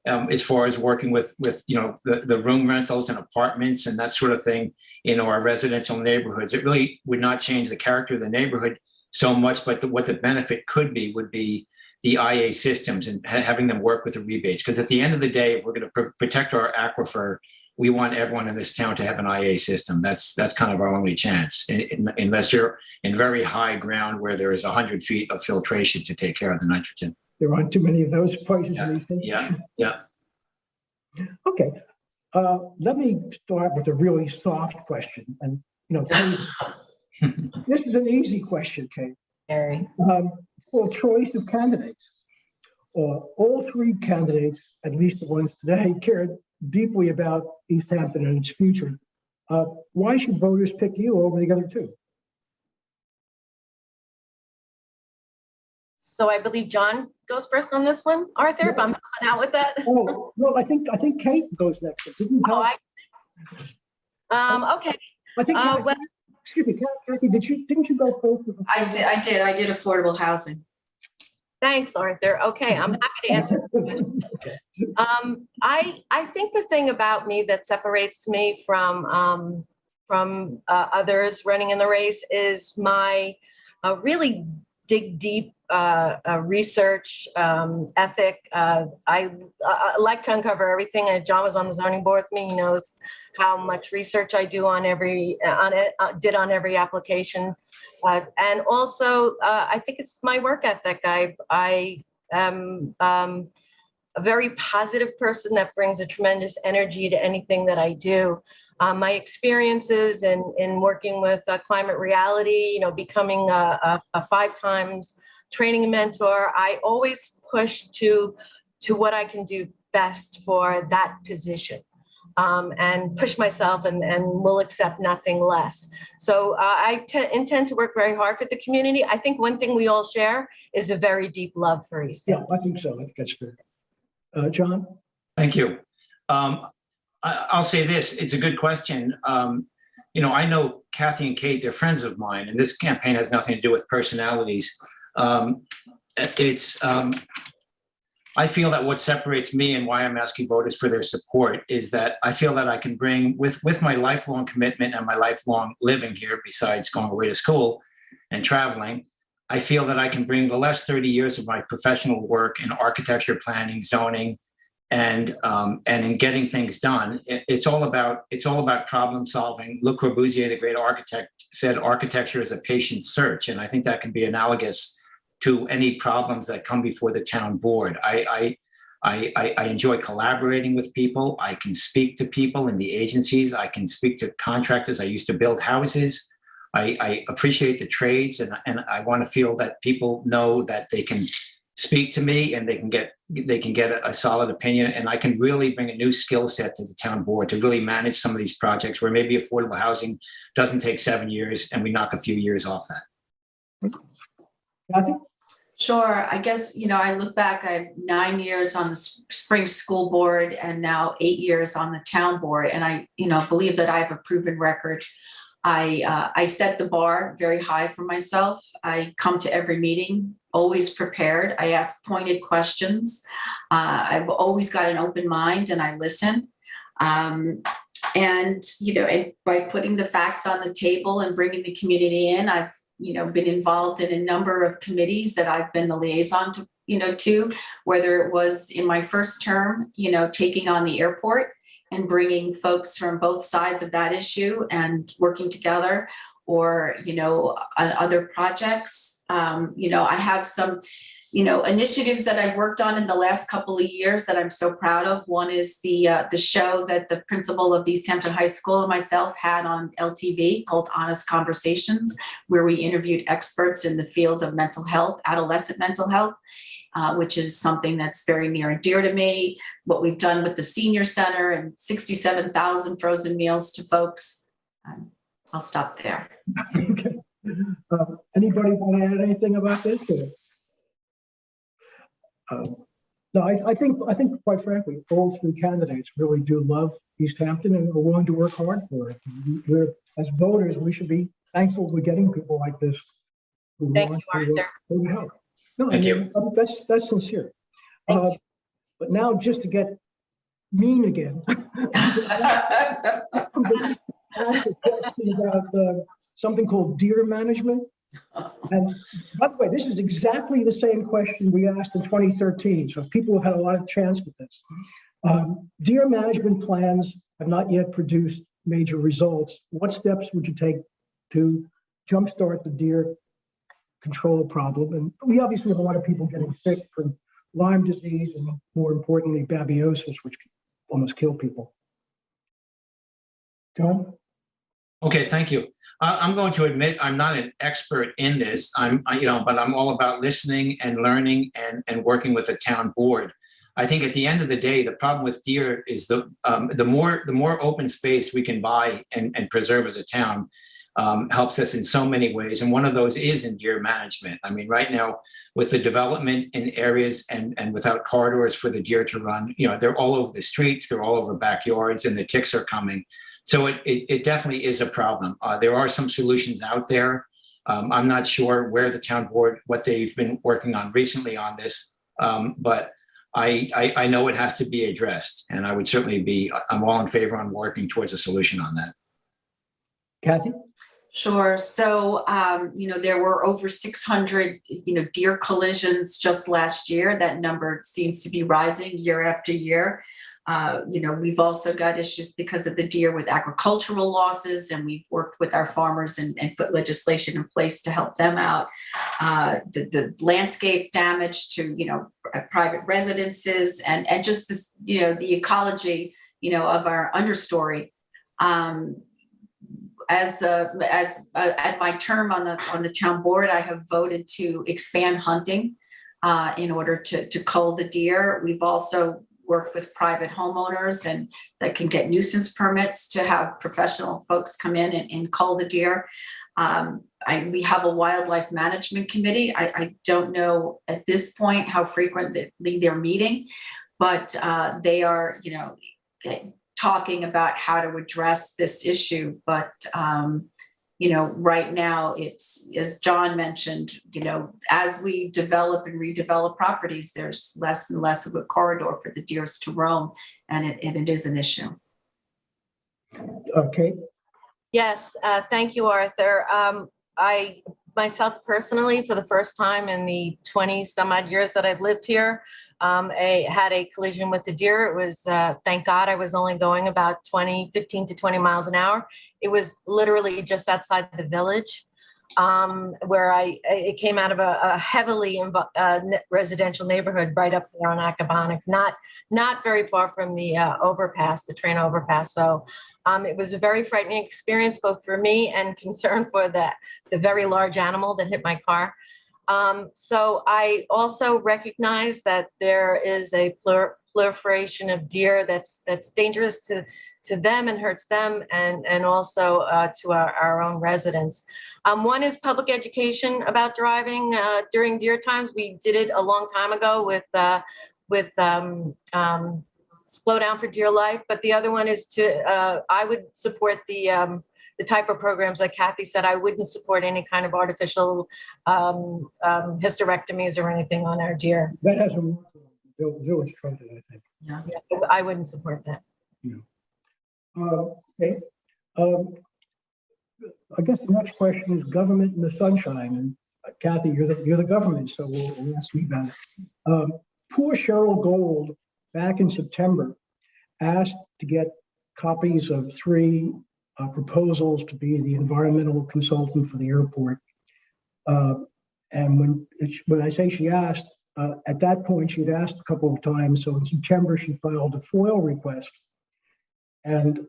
as far as working with the room rentals and apartments and that sort of thing in our residential neighborhoods, it really would not change the character of the neighborhood so much, but what the benefit could be would be the IA systems and having them work with the rebates. Because at the end of the day, if we're going to protect our aquifer, we want everyone in this town to have an IA system. That's kind of our only chance, unless you're in very high ground where there is 100 feet of filtration to take care of the nitrogen. There aren't too many of those places in these things. Yeah. Okay. Let me start with a really soft question. And, Kate, this is an easy question, Kate. Gary. For choice of candidates. All three candidates, at least the ones today, cared deeply about East Hampton and its future. Why should voters pick you over the other two? So I believe John goes first on this one. Arthur, if I'm helping out with that. Oh, well, I think Kate goes next. Didn't Okay. I think. Well, Excuse me, Kathy. Didn't you go first? I did affordable housing. thanks, Arthur. Okay, I'm happy to answer. Okay. I think the thing about me that separates me from others running in the race is my really dig deep research ethic. I like to uncover everything. And John was on the zoning board with me. He knows how much research I do on every application. And also, I think it's my work ethic. I am a very positive person that brings a tremendous energy to anything that I do. My experiences in working with Climate Reality, becoming a 5 times training mentor, I always push to what I can do best for that position. And push myself and will accept nothing less. So I intend to work very hard for the community. I think one thing we all share is a very deep love for East Hampton. Yeah, I think so. I think that's fair. John? Thank you. I'll say this, it's a good question. I know Kathy and Kate, they're friends of mine, and this campaign has nothing to do with personalities. I feel that what separates me and why I'm asking voters for their support is that I feel that I can bring, with my lifelong commitment and my lifelong living here, besides going away to school and traveling, I feel that I can bring the last 30 years of my professional work in architecture, planning, zoning, and in getting things done. It's all about problem solving. Le Corbusier, the great architect, said architecture is a patient search, and I think that can be analogous to any problems that come before the town board. I enjoy collaborating with people. I can speak to people in the agencies. I can speak to contractors. I used to build houses. I appreciate the trades, and I want to feel that people know that they can speak to me and they can get a solid opinion, and I can really bring a new skill set to the town board to really manage some of these projects where maybe affordable housing doesn't take 7 years and we knock a few years off that. Kathy? Sure. I guess, I look back, I have 9 years on the spring school board and now 8 years on the town board. And I, believe that I have a proven record. I set the bar very high for myself. I come to every meeting, always prepared. I ask pointed questions. I've always got an open mind and I listen. And by putting the facts on the table and bringing the community in, I've been involved in a number of committees that I've been the liaison to, whether it was in my first term, taking on the airport and bringing folks from both sides of that issue and working together, or, on other projects. I have some, initiatives that I've worked on in the last couple of years that I'm so proud of. One is the show that the principal of East Hampton High School and myself had on LTV called Honest Conversations, where we interviewed experts in the field of mental health, adolescent mental health, which is something that's very near and dear to me. What we've done with the senior center and 67,000 frozen meals to folks. I'll stop there. Okay. Anybody want to add anything about this? No, I think quite frankly, all three candidates really do love East Hampton and are willing to work hard for it. As voters, we should be thankful we're getting people like this who Thank want you, Arthur. to help. No, Thank I you. mean, that's sincere. Thank you. But now, just to get mean again, ask a question about something called deer management. And by the way, this is exactly the same question we asked in 2013. So people have had a lot of chance with this. Deer management plans have not yet produced major results. What steps would you take to jumpstart the deer control problem? And we obviously have a lot of people getting sick from Lyme disease and, more importantly, babiosis, which almost kill people. John? Okay, thank you. I'm going to admit I'm not an expert in this. But I'm all about listening and learning and working with the town board. I think at the end of the day, the problem with deer is the more open space we can buy and preserve as a town helps us in so many ways. And one of those is in deer management. I mean, right now with the development in areas and without corridors for the deer to run, they're all over the streets, they're all over backyards, and the ticks are coming. So it definitely is a problem. There are some solutions out there. I'm not sure where the town board, what they've been working on recently on this, but I know it has to be addressed, and I would certainly I'm all in favor on working towards a solution on that. Kathy? Sure. So, there were over 600, deer collisions just last year. That number seems to be rising year after year. We've also got issues because of the deer with agricultural losses, and we've worked with our farmers and put legislation in place to help them out. The landscape damage to, private residences and just this, the ecology, of our understory. As at my term on the town board, I have voted to expand hunting in order to cull the deer. We've also worked with private homeowners and that can get nuisance permits to have professional folks come in and cull the deer. We have a wildlife management committee. I don't know at this point how frequently they're meeting, but they are, talking about how to address this issue. But, right now it's, as John mentioned, as we develop and redevelop properties, there's less and less of a corridor for the deers to roam, and it is an issue. Okay. Yes, thank you, Arthur. I myself personally, for the first time in the 20 some odd years that I've lived here, I had a collision with a deer. It was, thank God I was only going about 15 to 20 miles an hour. It was literally just outside the village, where it came out of a heavily residential neighborhood right up there on Accabonac, not very far from the overpass, the train overpass. So it was a very frightening experience, both for me and concern for the very large animal that hit my car. So I also recognize that there is a proliferation of deer that's dangerous to them and hurts them, and also to our own residents. One is public education about driving during deer times. We did it a long time ago with Slow Down for Deer Life, but the other one is I would support the type of programs like Kathy said. I wouldn't support any kind of artificial hysterectomies or anything on our deer. That has a village tried it, I think. Yeah, I wouldn't support that. Yeah. Okay. I guess the next question is government in the sunshine. And Kathy, you're the government, so we'll ask you about it. Poor Cheryl Gold, back in September, asked to get copies of 3 proposals to be the environmental consultant for the airport. And when I say she asked, at that point, she'd asked a couple of times. So in September, she filed a FOIL request. And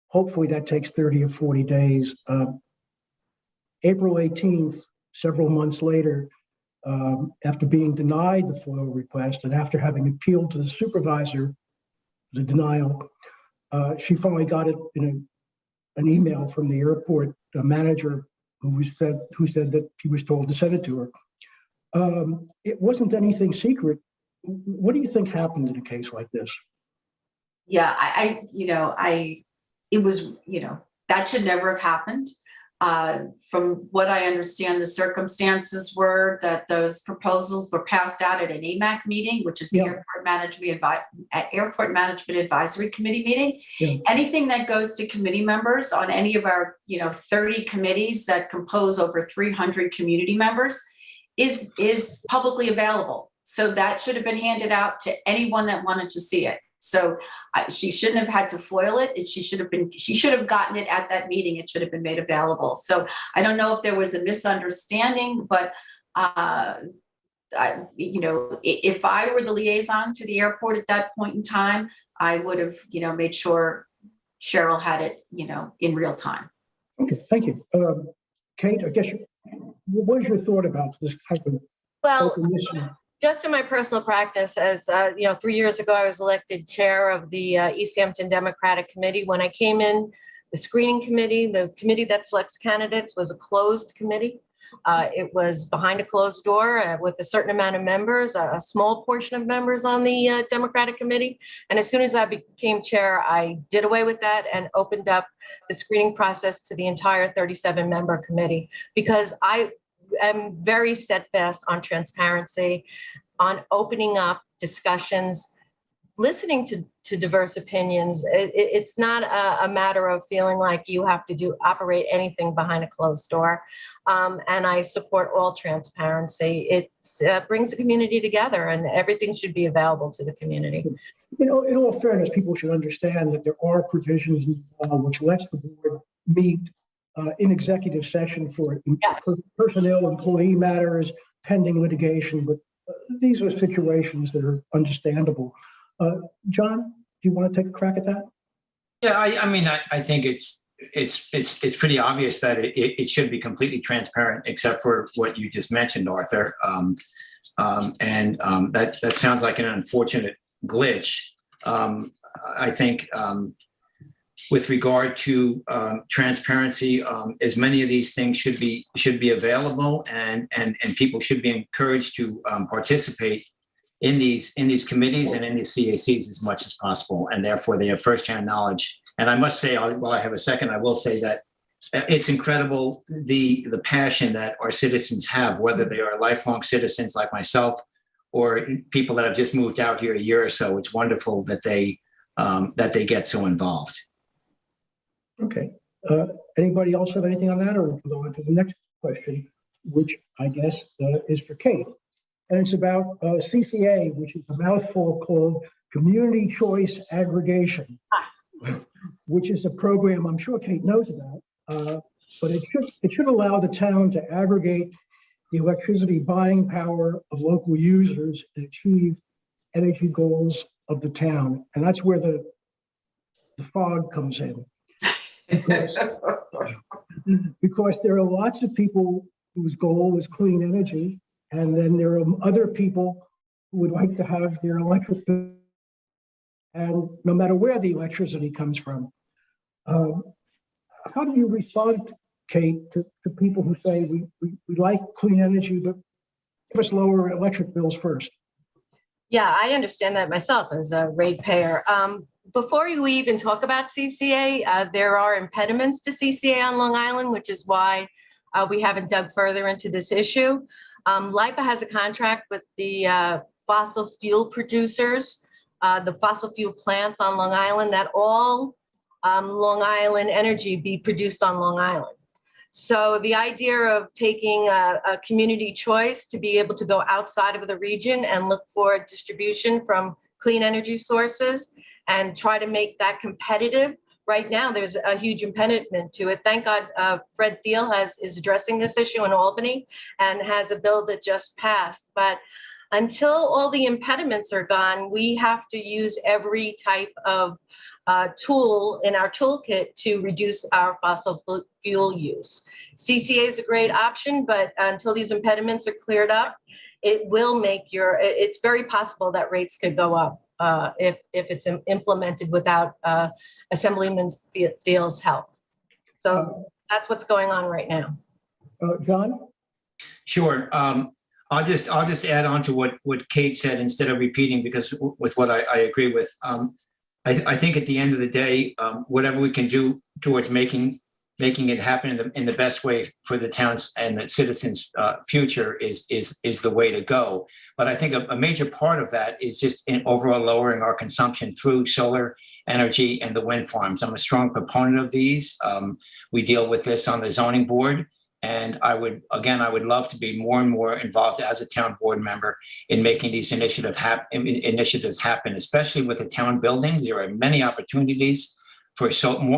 hopefully that takes 30 or 40 days. April 18th, several months later, after being denied the FOIL request and after having appealed to the supervisor, the denial, she finally got it in an email from the airport manager who said that he was told to send it to her. It wasn't anything secret. What do you think happened in a case like this? Yeah, it was, that should never have happened. From what I understand, the circumstances were that those proposals were passed out at an AMAC meeting, which is the Yeah. Airport Management Advisory Committee meeting. Yeah. Anything that goes to committee members on any of our, 30 committees that compose over 300 community members is publicly available. So that should have been handed out to anyone that wanted to see it. So she shouldn't have had to foil it. She should have gotten it at that meeting. It should have been made available. So I don't know if there was a misunderstanding, but if I were the liaison to the airport at that point in time, I would have, made sure Cheryl had it, in real time. Okay, thank you. Kate, I guess, what was your thought about this type of open issue? Just in my personal practice, as 3 years ago, I was elected chair of the East Hampton Democratic Committee. When I came in, the screening committee, the committee that selects candidates, was a closed committee. It was behind a closed door with a certain amount of members, a small portion of members on the Democratic Committee. And as soon as I became chair, I did away with that and opened up the screening process to the entire 37-member committee, because I am very steadfast on transparency, on opening up discussions, listening to diverse opinions. It's not a matter of feeling like you have to operate anything behind a closed door. And I support all transparency. It brings the community together, and everything should be available to the community. In all fairness, people should understand that there are provisions in the law which lets the board meet in executive session for personnel, employee matters, pending litigation, but these are situations that are understandable. John, do you want to take a crack at that? Yeah, I think it's pretty obvious that it should be completely transparent, except for what you just mentioned, Arthur. That sounds like an unfortunate glitch. I think with regard to transparency, as many of these things should be available, and people should be encouraged to participate in these committees and in the CACs as much as possible, and therefore they have firsthand knowledge. And I must say, while I have a second, I will say that it's incredible the passion that our citizens have, whether they are lifelong citizens like myself or people that have just moved out here a year or so. It's wonderful that they get so involved. Okay. Anybody else have anything on that, or we can go on to the next question, which I guess is for Kate. And it's about CCA, which is a mouthful called Community Choice Aggregation, which is a program I'm sure Kate knows about, but it should allow the town to aggregate the electricity buying power of local users and achieve energy goals of the town. And that's where the fog comes in. Because there are lots of people whose goal is clean energy, and then there are other people who would like to have their electric bill, and no matter where the electricity comes from. How do you respond, Kate, to people who say we like clean energy, but give us lower electric bills first? Yeah, I understand that myself as a ratepayer. Before we even talk about CCA, there are impediments to CCA on Long Island, which is why we haven't dug further into this issue. LIPA has a contract with the fossil fuel producers, the fossil fuel plants on Long Island, that all Long Island energy be produced on Long Island. So the idea of taking a community choice to be able to go outside of the region and look for distribution from clean energy sources and try to make that competitive. Right now, there's a huge impediment to it. Thank God Fred Thiel is addressing this issue in Albany and has a bill that just passed. But until all the impediments are gone, we have to use every type of tool in our toolkit to reduce our fossil fuel use. CCA is a great option, but until these impediments are cleared up, it will make it's very possible that rates could go up if it's implemented without Assemblyman Thiel's help. So that's what's going on right now. John? Sure. I'll just add on to what Kate said instead of repeating, because with what I agree with. I think at the end of the day, whatever we can do towards making making it happen in the best way for the towns and the citizens' future is the way to go. But I think a major part of that is just in overall lowering our consumption through solar energy and the wind farms. I'm a strong proponent of these. We deal with this on the zoning board. And I would love to be more and more involved as a town board member in making these initiatives happen, especially with the town buildings. There are many opportunities for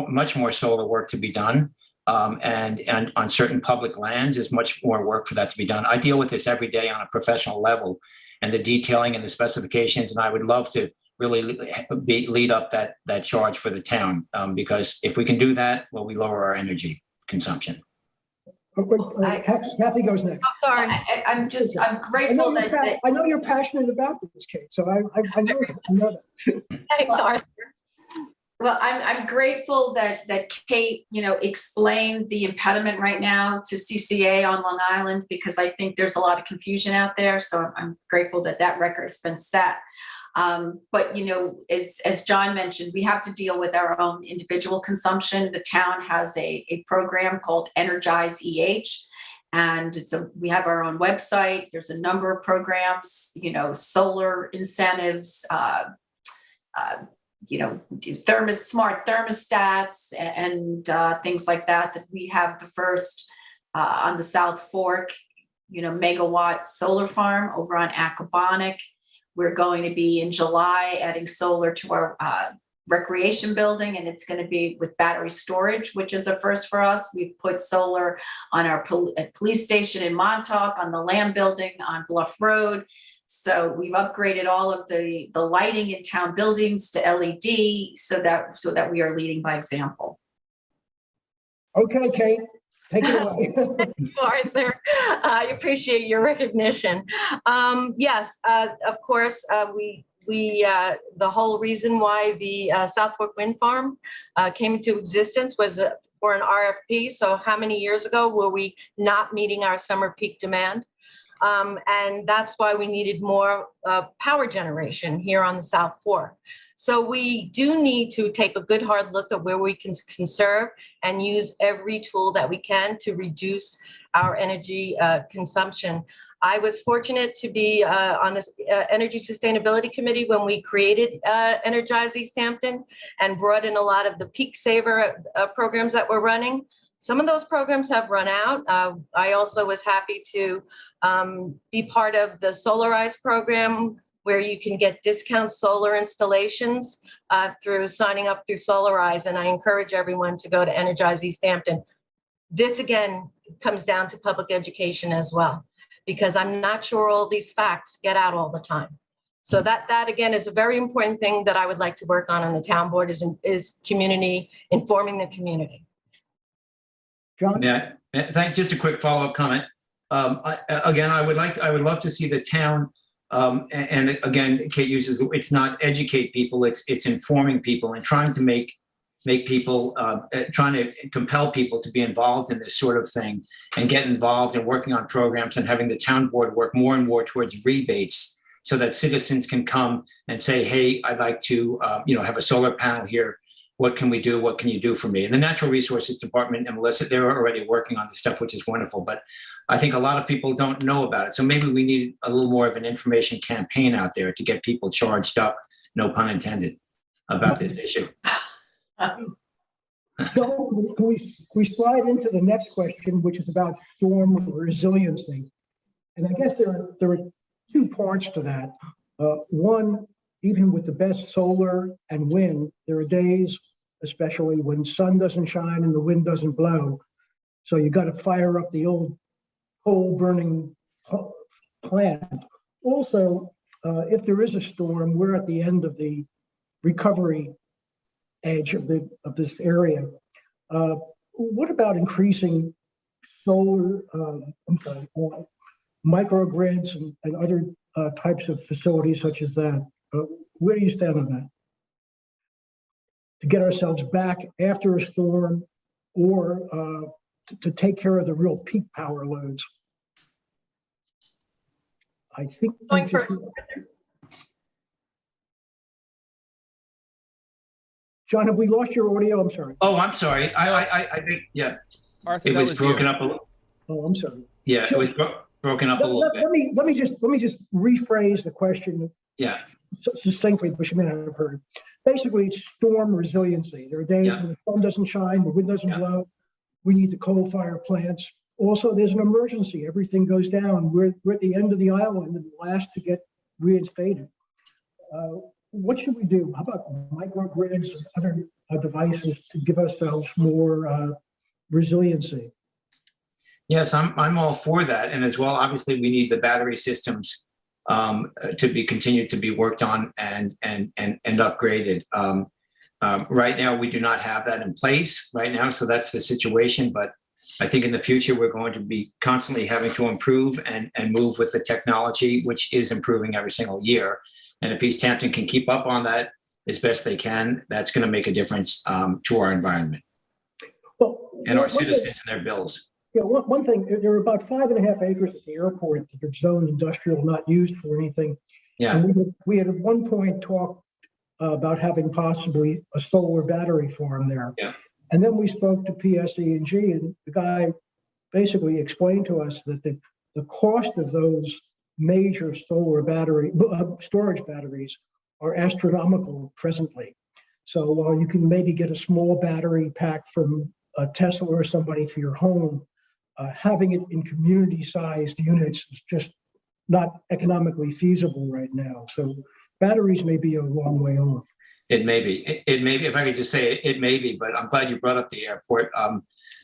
much more solar work to be done. And on certain public lands, there's much more work for that to be done. I deal with this every day on a professional level and the detailing and the specifications. And I would love to really lead up that charge for the town because if we can do that, well, we lower our energy consumption. Kathy goes next. Oh, sorry. I'm grateful that I know you're passionate about this, Kate. So I know that. Thanks, Arthur. well, I'm grateful that Kate, explained the impediment right now to CCA on Long Island because I think there's a lot of confusion out there. So I'm grateful that record's been set. But as John mentioned, we have to deal with our own individual consumption. The town has a program called Energize EH, and we have our own website. There's a number of programs, solar incentives, smart thermostats, and things like that. That we have the first on the South Fork, megawatt solar farm over on Acabonic. We're going to be in July adding solar to our recreation building, and it's going to be with battery storage, which is a first for us. We've put solar on our police station in Montauk, on the Lamb building on Bluff Road. So we've upgraded all of the lighting in town buildings to LED so that we are leading by example. Okay, Kate. Take it away. Thank you, Arthur. I appreciate your recognition. Yes, of course, the whole reason why the South Fork Wind Farm came into existence was for an RFP. So how many years ago were we not meeting our summer peak demand? And that's why we needed more power generation here on the South Fork. So we do need to take a good hard look at where we can conserve and use every tool that we can to reduce our energy consumption. I was fortunate to be on this Energy Sustainability Committee when we created Energize East Hampton and brought in a lot of the peak saver programs that we're running. Some of those programs have run out. I also was happy to be part of the Solarize program, where you can get discount solar installations through signing up through Solarize. And I encourage everyone to go to Energize East Hampton. This, again, comes down to public education as well, because I'm not sure all these facts get out all the time. So that again, is a very important thing that I would like to work on the town board is community, informing the community. John? Yeah, thanks. Just a quick follow-up comment. I would love to see the town, and again, Kate uses, it's not educate people, it's informing people and trying to make people, trying to compel people to be involved in this sort of thing and get involved in working on programs and having the town board work more and more towards rebates so that citizens can come and say, hey, I'd like to, have a solar panel here. What can we do? What can you do for me? And the Natural Resources Department and Melissa, they're already working on this stuff, which is wonderful. But I think a lot of people don't know about it. So maybe we need a little more of an information campaign out there to get people charged up, no pun intended, about this issue. So we slide into the next question, which is about storm resiliency. And I guess there are two parts to that. One, even with the best solar and wind, there are days, especially when sun doesn't shine and the wind doesn't blow. So you got to fire up the old coal burning plant. Also, if there is a storm, we're at the end of the recovery edge of this area. What about increasing solar, microgrids and other types of facilities such as that? Where do you stand on that? To get ourselves back after a storm, or to take care of the real peak power loads? I think. Going first. John, have we lost your audio? I'm sorry. Oh, I'm sorry. I think, yeah, Arthur, it that was was broken you. up a little. Oh, I'm sorry. Yeah, it was broken up a little bit. Let me just rephrase the question Yeah, succinctly, but you may not have heard it. Basically, it's storm resiliency. There are days Yeah. when the sun doesn't shine, the wind doesn't Yeah. blow. We need the coal fire plants. Also, there's an emergency. Everything goes down. We're at the end of the island and the last to get reinstated. What should we do? How about microgrids and other devices to give ourselves more resiliency? yes, I'm all for that. And as well, obviously, we need the battery systems to be continued to be worked on and upgraded. Right now, we do not have that in place right now, so that's the situation. But I think in the future, we're going to be constantly having to improve and move with the technology, which is improving every single year. And if East Hampton can keep up on that as best they can, that's going to make a difference to our environment and our citizens and their bills. Yeah, one thing, there are about 5.5 acres at the airport that are zoned industrial, not used for anything. Yeah. And we had at one point talked about having possibly a solar battery farm there. Yeah. And then we spoke to PSE&G, and the guy basically explained to us that the cost of those major solar battery storage batteries are astronomical presently. So while you can maybe get a small battery pack from a Tesla or somebody for your home, having it in community-sized units is just not economically feasible right now. So batteries may be a long way off. It may be. It may be. If I could just say it may be, but I'm glad you brought up the airport.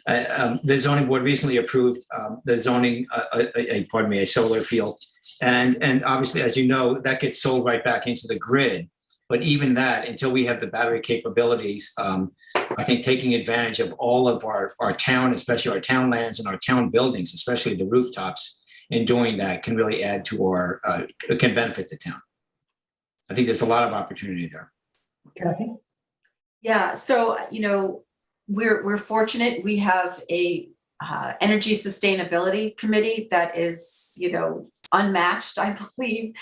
The zoning board recently approved the zoning, a solar field. And obviously, as you know, that gets sold right back into the grid. But even that, until we have the battery capabilities, I think taking advantage of all of our town, especially our town lands and our town buildings, especially the rooftops, and doing that can really add to our, can benefit the town. I think there's a lot of opportunity there. Kathy? Yeah, so, we're fortunate. We have a energy sustainability committee that is, unmatched, I believe.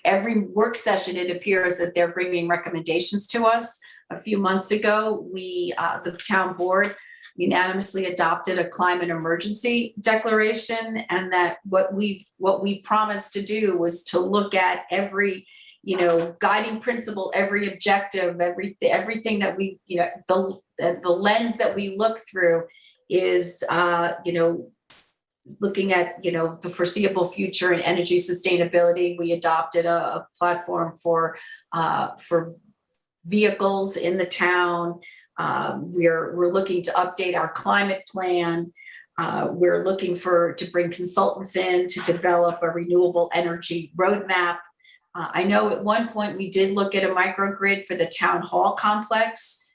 Every work session, it appears that they're bringing recommendations to us. A few months ago, the town board unanimously adopted a climate emergency declaration, and that what we promised to do was to look at every guiding principle, every objective, everything that we, the lens that we look through is, looking at, the foreseeable future and energy sustainability. We adopted a platform for vehicles in the town. We're looking to update our climate plan. We're looking to bring consultants in to develop a renewable energy roadmap. I know at one point we did look at a microgrid for the town hall complex,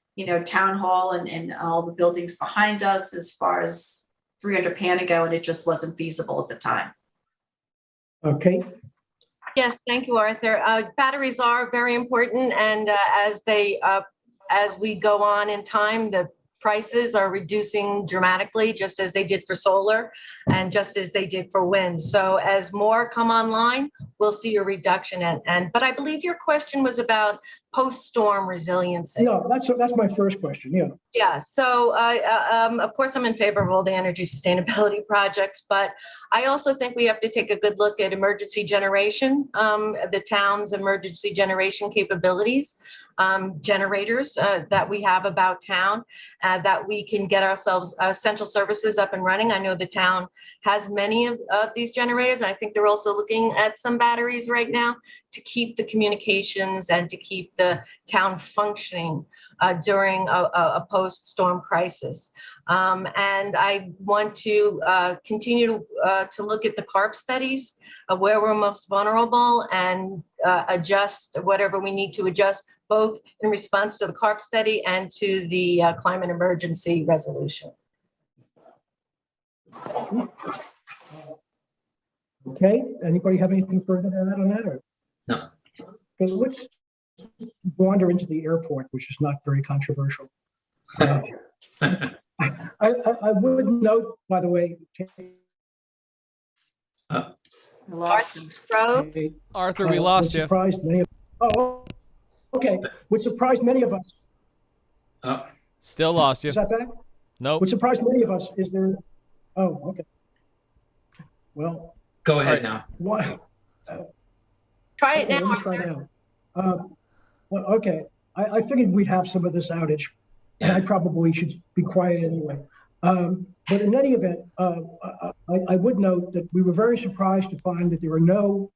town hall and all the buildings behind us as far as 300 Panago, and it just wasn't feasible at the time. Okay. Yes, thank you, Arthur. Batteries are very important, and as we go on in time, the prices are reducing dramatically, just as they did for solar and just as they did for wind. So as more come online, we'll see a reduction. But I believe your question was about post-storm resiliency. Yeah, that's my first question. Yeah. Yeah. So of course, I'm in favor of all the energy sustainability projects, but I also think we have to take a good look at emergency generation, the town's emergency generation capabilities. Generators that we have about town, that we can get ourselves essential services up and running. I know the town has many of these generators. I think they're also looking at some batteries right now to keep the communications and to keep the town functioning during a post-storm crisis. And I want to continue to look at the CARP studies of where we're most vulnerable and adjust whatever we need to adjust, both in response to the CARP study and to the climate emergency resolution. Okay. Anybody have anything further to add on that? Or? No. Okay, let's wander into the airport, which is not very controversial. I would note, by the way, Arthur, we lost you. Okay. Would surprise many of us Oh, Still lost you. Is that back? Nope. What surprised many of us is there, oh, okay. Well, go ahead Right. now. what? Try it Okay, now. let me try now. Well, okay, I figured we'd have some of this outage, and I probably should be quiet anyway. But in any event, I would note that we were very surprised to find that there are no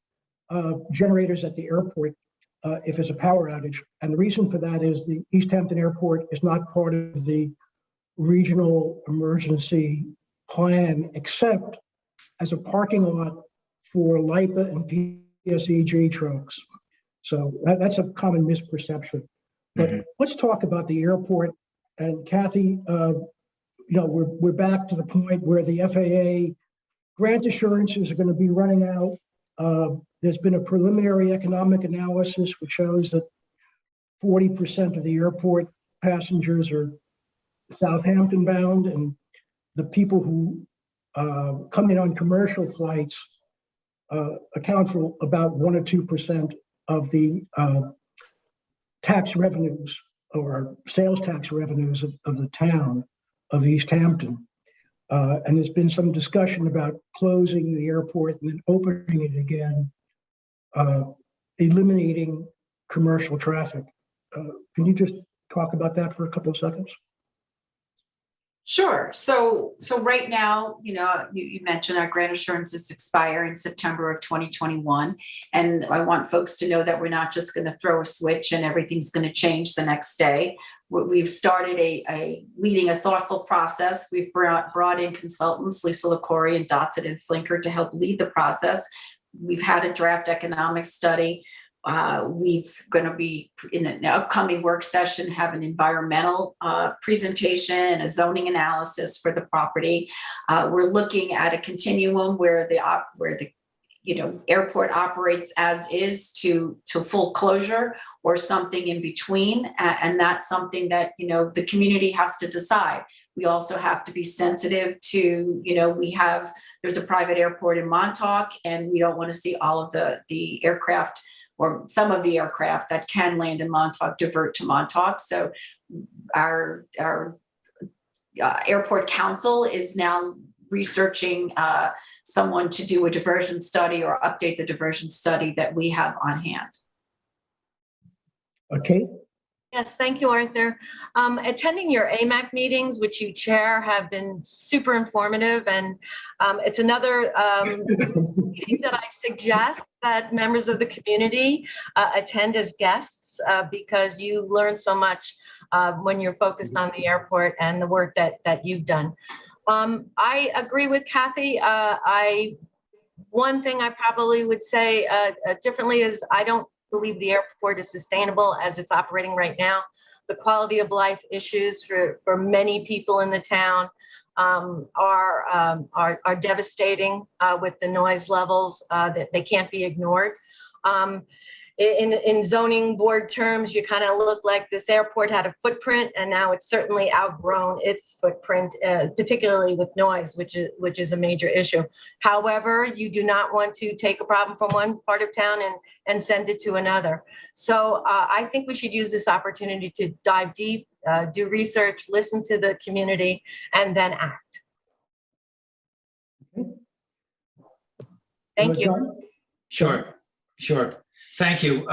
generators at the airport if there's a power outage. And the reason for that is the East Hampton Airport is not part of the regional emergency plan, except as a parking lot for LIPA and PSEG trucks. So that's a common misperception. But let's talk about the airport. And Kathy, we're back to the point where the FAA grant assurances are going to be running out. There's been a preliminary economic analysis which shows that 40% of the airport passengers are Southampton bound, and the people who come in on commercial flights account for about 1 or 2% of the tax revenues or sales tax revenues of the town of East Hampton. And there's been some discussion about closing the airport and then opening it again, eliminating commercial traffic. Can you just talk about that for a couple of seconds? Sure. So right now, you mentioned our grant assurances expire in September of 2021. And I want folks to know that we're not just going to throw a switch and everything's going to change the next day. We've started leading a thoughtful process. We've brought in consultants, Lisa LaCorey and Dotson and Flinker, to help lead the process. We've had a draft economic study. We've going to be in an upcoming work session have an environmental presentation and a zoning analysis for the property. We're looking at a continuum where the airport operates as is to full closure or something in between, and that's something that the community has to decide. We also have to be sensitive to there's a private airport in Montauk, and we don't want to see all of the aircraft or some of the aircraft that can land in Montauk divert to Montauk. So our airport council is now researching someone to do a diversion study or update the diversion study that we have on hand. Okay. Yes, thank you, Arthur. Attending your AMAC meetings, which you chair, have been super informative, and it's another meeting that I suggest that members of the community attend as guests because you learn so much when you're focused on the airport and the work that you've done. I agree with Kathy. One thing I probably would say differently is I don't believe the airport is sustainable as it's operating right now. The quality of life issues for many people in the town are devastating with the noise levels that they can't be ignored. In zoning board terms, you kind of look like this airport had a footprint, and now it's certainly outgrown its footprint, particularly with noise, which is a major issue. However, you do not want to take a problem from one part of town and send it to another. So I think we should use this opportunity to dive deep, do research, listen to the community, and then act. Thank you. John? Sure. Thank you.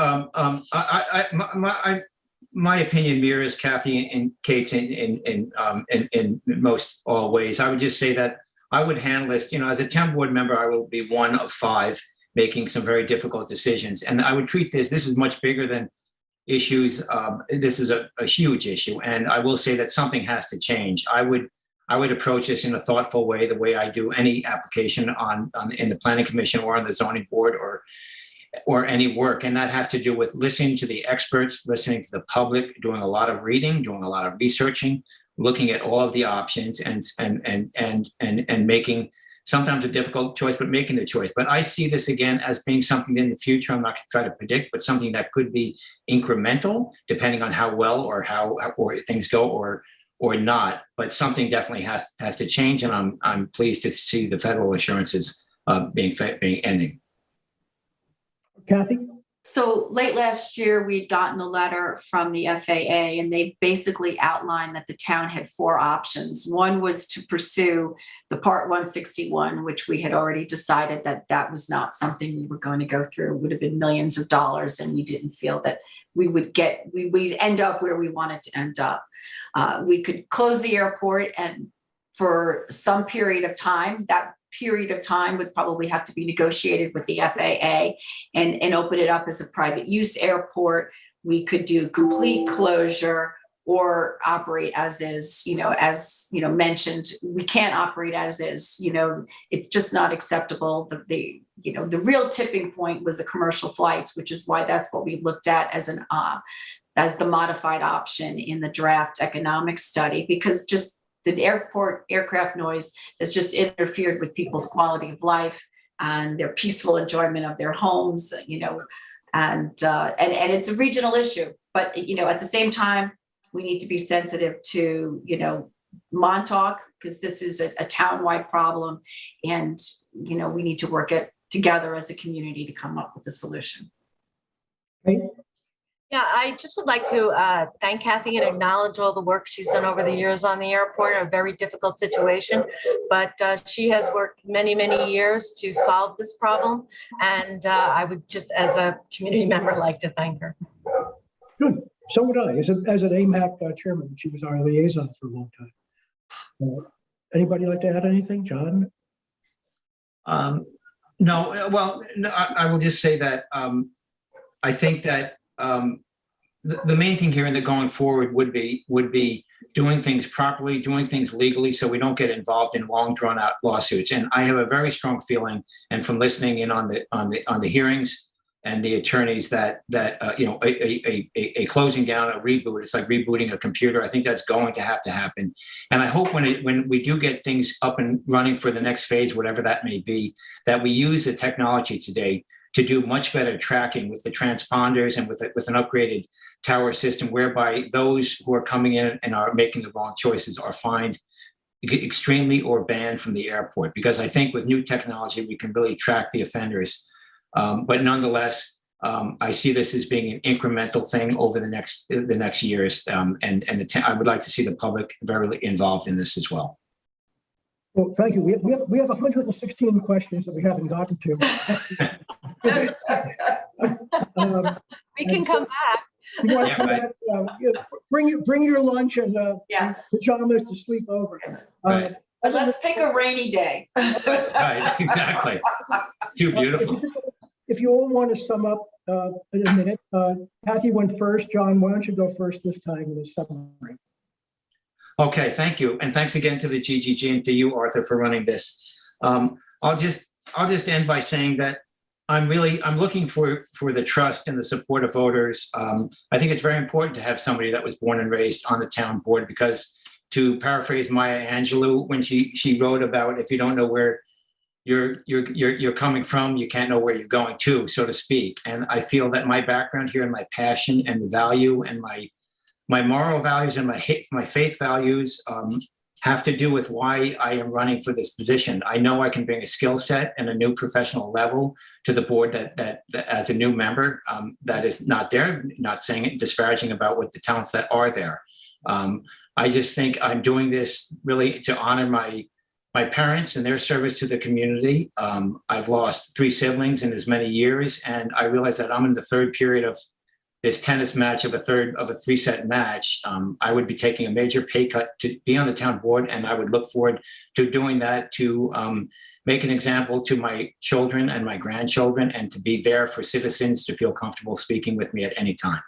My opinion mirrors Kathy and Kate's in most all ways. I would just say that I would handle this, as a town board member, I will be one of 5 making some very difficult decisions. And I would treat this is much bigger than issues. This is a huge issue. And I will say that something has to change. I would approach this in a thoughtful way, the way I do any application in the planning commission or on the zoning board or any work. And that has to do with listening to the experts, listening to the public, doing a lot of reading, doing a lot of researching, looking at all of the options and making sometimes a difficult choice, but making the choice. But I see this again as being something in the future. I'm not going to try to predict, but something that could be incremental depending on how well or things go or not. But something definitely has to change. And I'm pleased to see the federal assurances being ending. Kathy? So late last year, we'd gotten a letter from the FAA, and they basically outlined that the town had four options. One was to pursue the Part 161, which we had already decided that that was not something we were going to go through. It would have been millions of dollars, and we didn't feel that we'd end up where we wanted to end up. We could close the airport, and for some period of time, that period of time would probably have to be negotiated with the FAA and open it up as a private use airport. We could do complete closure or operate as is. As mentioned, we can't operate as is. It's just not acceptable. The real tipping point was the commercial flights, which is why that's what we looked at as the modified option in the draft economic study, because just the aircraft noise has just interfered with people's quality of life and their peaceful enjoyment of their homes, and it's a regional issue. But, at the same time, we need to be sensitive to, Montauk, because this is a town-wide problem. And, we need to work it together as a community to come up with a solution. Right? Yeah, I just would like to thank Kathy and acknowledge all the work she's done over the years on the airport, a very difficult situation, but she has worked many, many years to solve this problem. And I would just, as a community member, like to thank her. Good. So would I. As an AMAC chairman, she was our liaison for a long time. Anybody like to add anything, John? No, well, no, I will just say that I think that the main thing here in the going forward would be doing things properly, doing things legally, so we don't get involved in long drawn out lawsuits. And I have a very strong feeling, and from listening in on the hearings and the attorneys, that a closing down, a reboot, it's like rebooting a computer. I think that's going to happen. And I hope when we do get things up and running for the next phase, whatever that may be, that we use the technology today to do much better tracking with the transponders and with an upgraded tower system, whereby those who are coming in and are making the wrong choices are fined extremely or banned from the airport. Because I think with new technology, we can really track the offenders. But nonetheless, I see this as being an incremental thing over the next years, and I would like to see the public very involved in this as well. Well, thank you. We have 116 questions that we haven't gotten to. We can come back. You want to come back, bring your lunch and pajamas to sleep over. Right. But let's pick a rainy day. Right, exactly. Too beautiful. If you all want to sum up in a minute, Kathy went first. John, why don't you go first this time in the summary? Okay, thank you, and thanks again to the GGG and to you, Arthur, for running this. I'll just end by saying that I'm looking for the trust and the support of voters. I think it's very important to have somebody that was born and raised on the town board, because, to paraphrase Maya Angelou, when she wrote about, if you don't know where you're coming from, you can't know where you're going to, so to speak. And I feel that my background here and my passion and the value and my moral values and my faith values have to do with why I am running for this position. I know I can bring a skill set and a new professional level to the board that as a new member, that is not there, not saying it disparaging about what the talents that are there. I just think I'm doing this really to honor my parents and their service to the community. I've lost 3 siblings in as many years, and I realize that I'm in the third period of this tennis match of a 3-set match. I would be taking a major pay cut to be on the town board, and I would look forward to doing that to make an example to my children and my grandchildren, and to be there for citizens to feel comfortable speaking with me at any time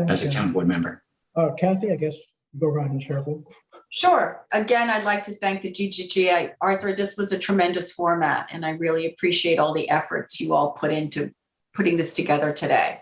as a town board member. Kathy, I guess go around in circle. Sure. Again, I'd like to thank the GGG. Arthur, this was a tremendous format, and I really appreciate all the efforts you all put into putting this together today.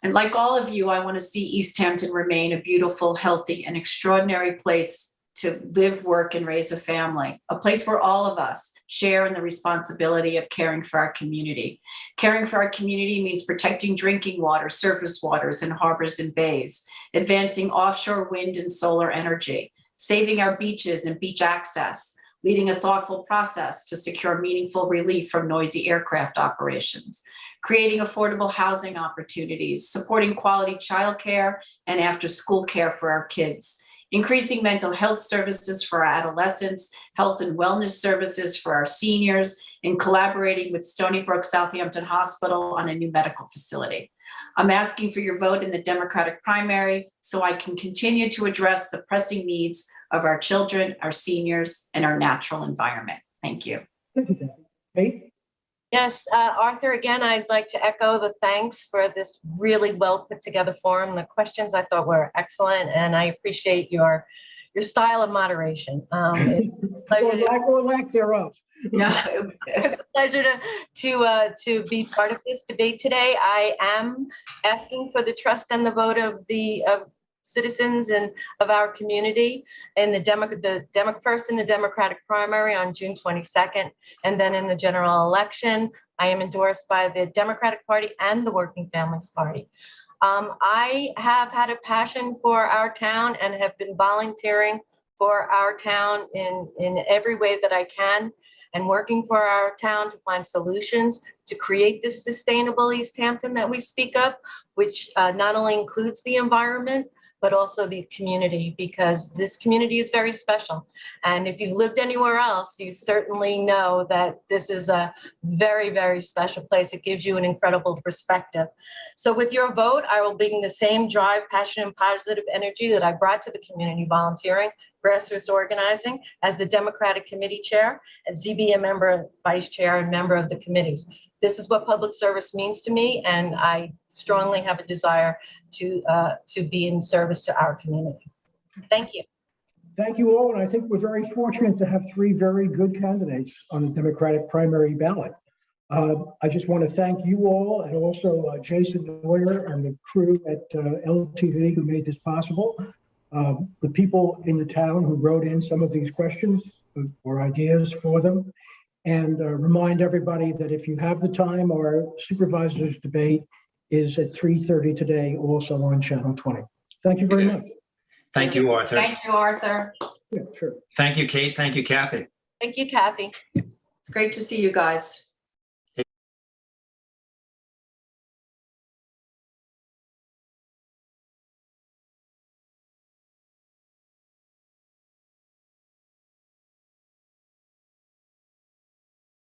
And like all of you, I want to see East Hampton remain a beautiful, healthy, and extraordinary place to live, work, and raise a family, a place where all of us share in the responsibility of caring for our community. Caring for our community means protecting drinking water, surface waters, and harbors and bays, advancing offshore wind and solar energy, saving our beaches and beach access, leading a thoughtful process to secure meaningful relief from noisy aircraft operations, creating affordable housing opportunities, supporting quality childcare and after-school care for our kids, increasing mental health services for our adolescents, health and wellness services for our seniors, and collaborating with Stony Brook Southampton Hospital on a new medical facility. I'm asking for your vote in the Democratic primary so I can continue to address the pressing needs of our children, our seniors, and our natural environment. Thank you. Thank you, Kathy. Kate? Yes, Arthur, again, I'd like to echo the thanks for this really well put together forum. The questions I thought were excellent, and I appreciate your style of moderation. Or lack thereof. It's a pleasure to be part of this debate today. I am asking for the trust and the vote of the citizens and of our community in first in the Democratic primary on June 22nd, and then in the general election. I am endorsed by the Democratic Party and the Working Families Party. I have had a passion for our town and have been volunteering for our town in every way that I can, and working for our town to find solutions to create this sustainable East Hampton that we speak of, which not only includes the environment, but also the community, because this community is very special. And if you've lived anywhere else, you certainly know that this is a very, very special place. It gives you an incredible perspective. So with your vote, I will bring the same drive, passion, and positive energy that I brought to the community volunteering, grassroots organizing, as the Democratic Committee Chair, and ZBA member, Vice Chair, and member of the committees. This is what public service means to me, and I strongly have a desire to be in service to our community. Thank you. Thank you all, and I think we're very fortunate to have three very good candidates on the Democratic primary ballot. I just want to thank you all, and also Jason Neuer and the crew at LTV who made this possible. The people in the town who wrote in some of these questions or ideas for them. And remind everybody that if you have the time, our supervisors debate is at 3:30 today, also on Channel 20. Thank you very much. Thank you, Arthur. Thank you, Arthur. Yeah, sure. Thank you, Kate. Thank you, Kathy. Thank you, Kathy. It's great to see you guys.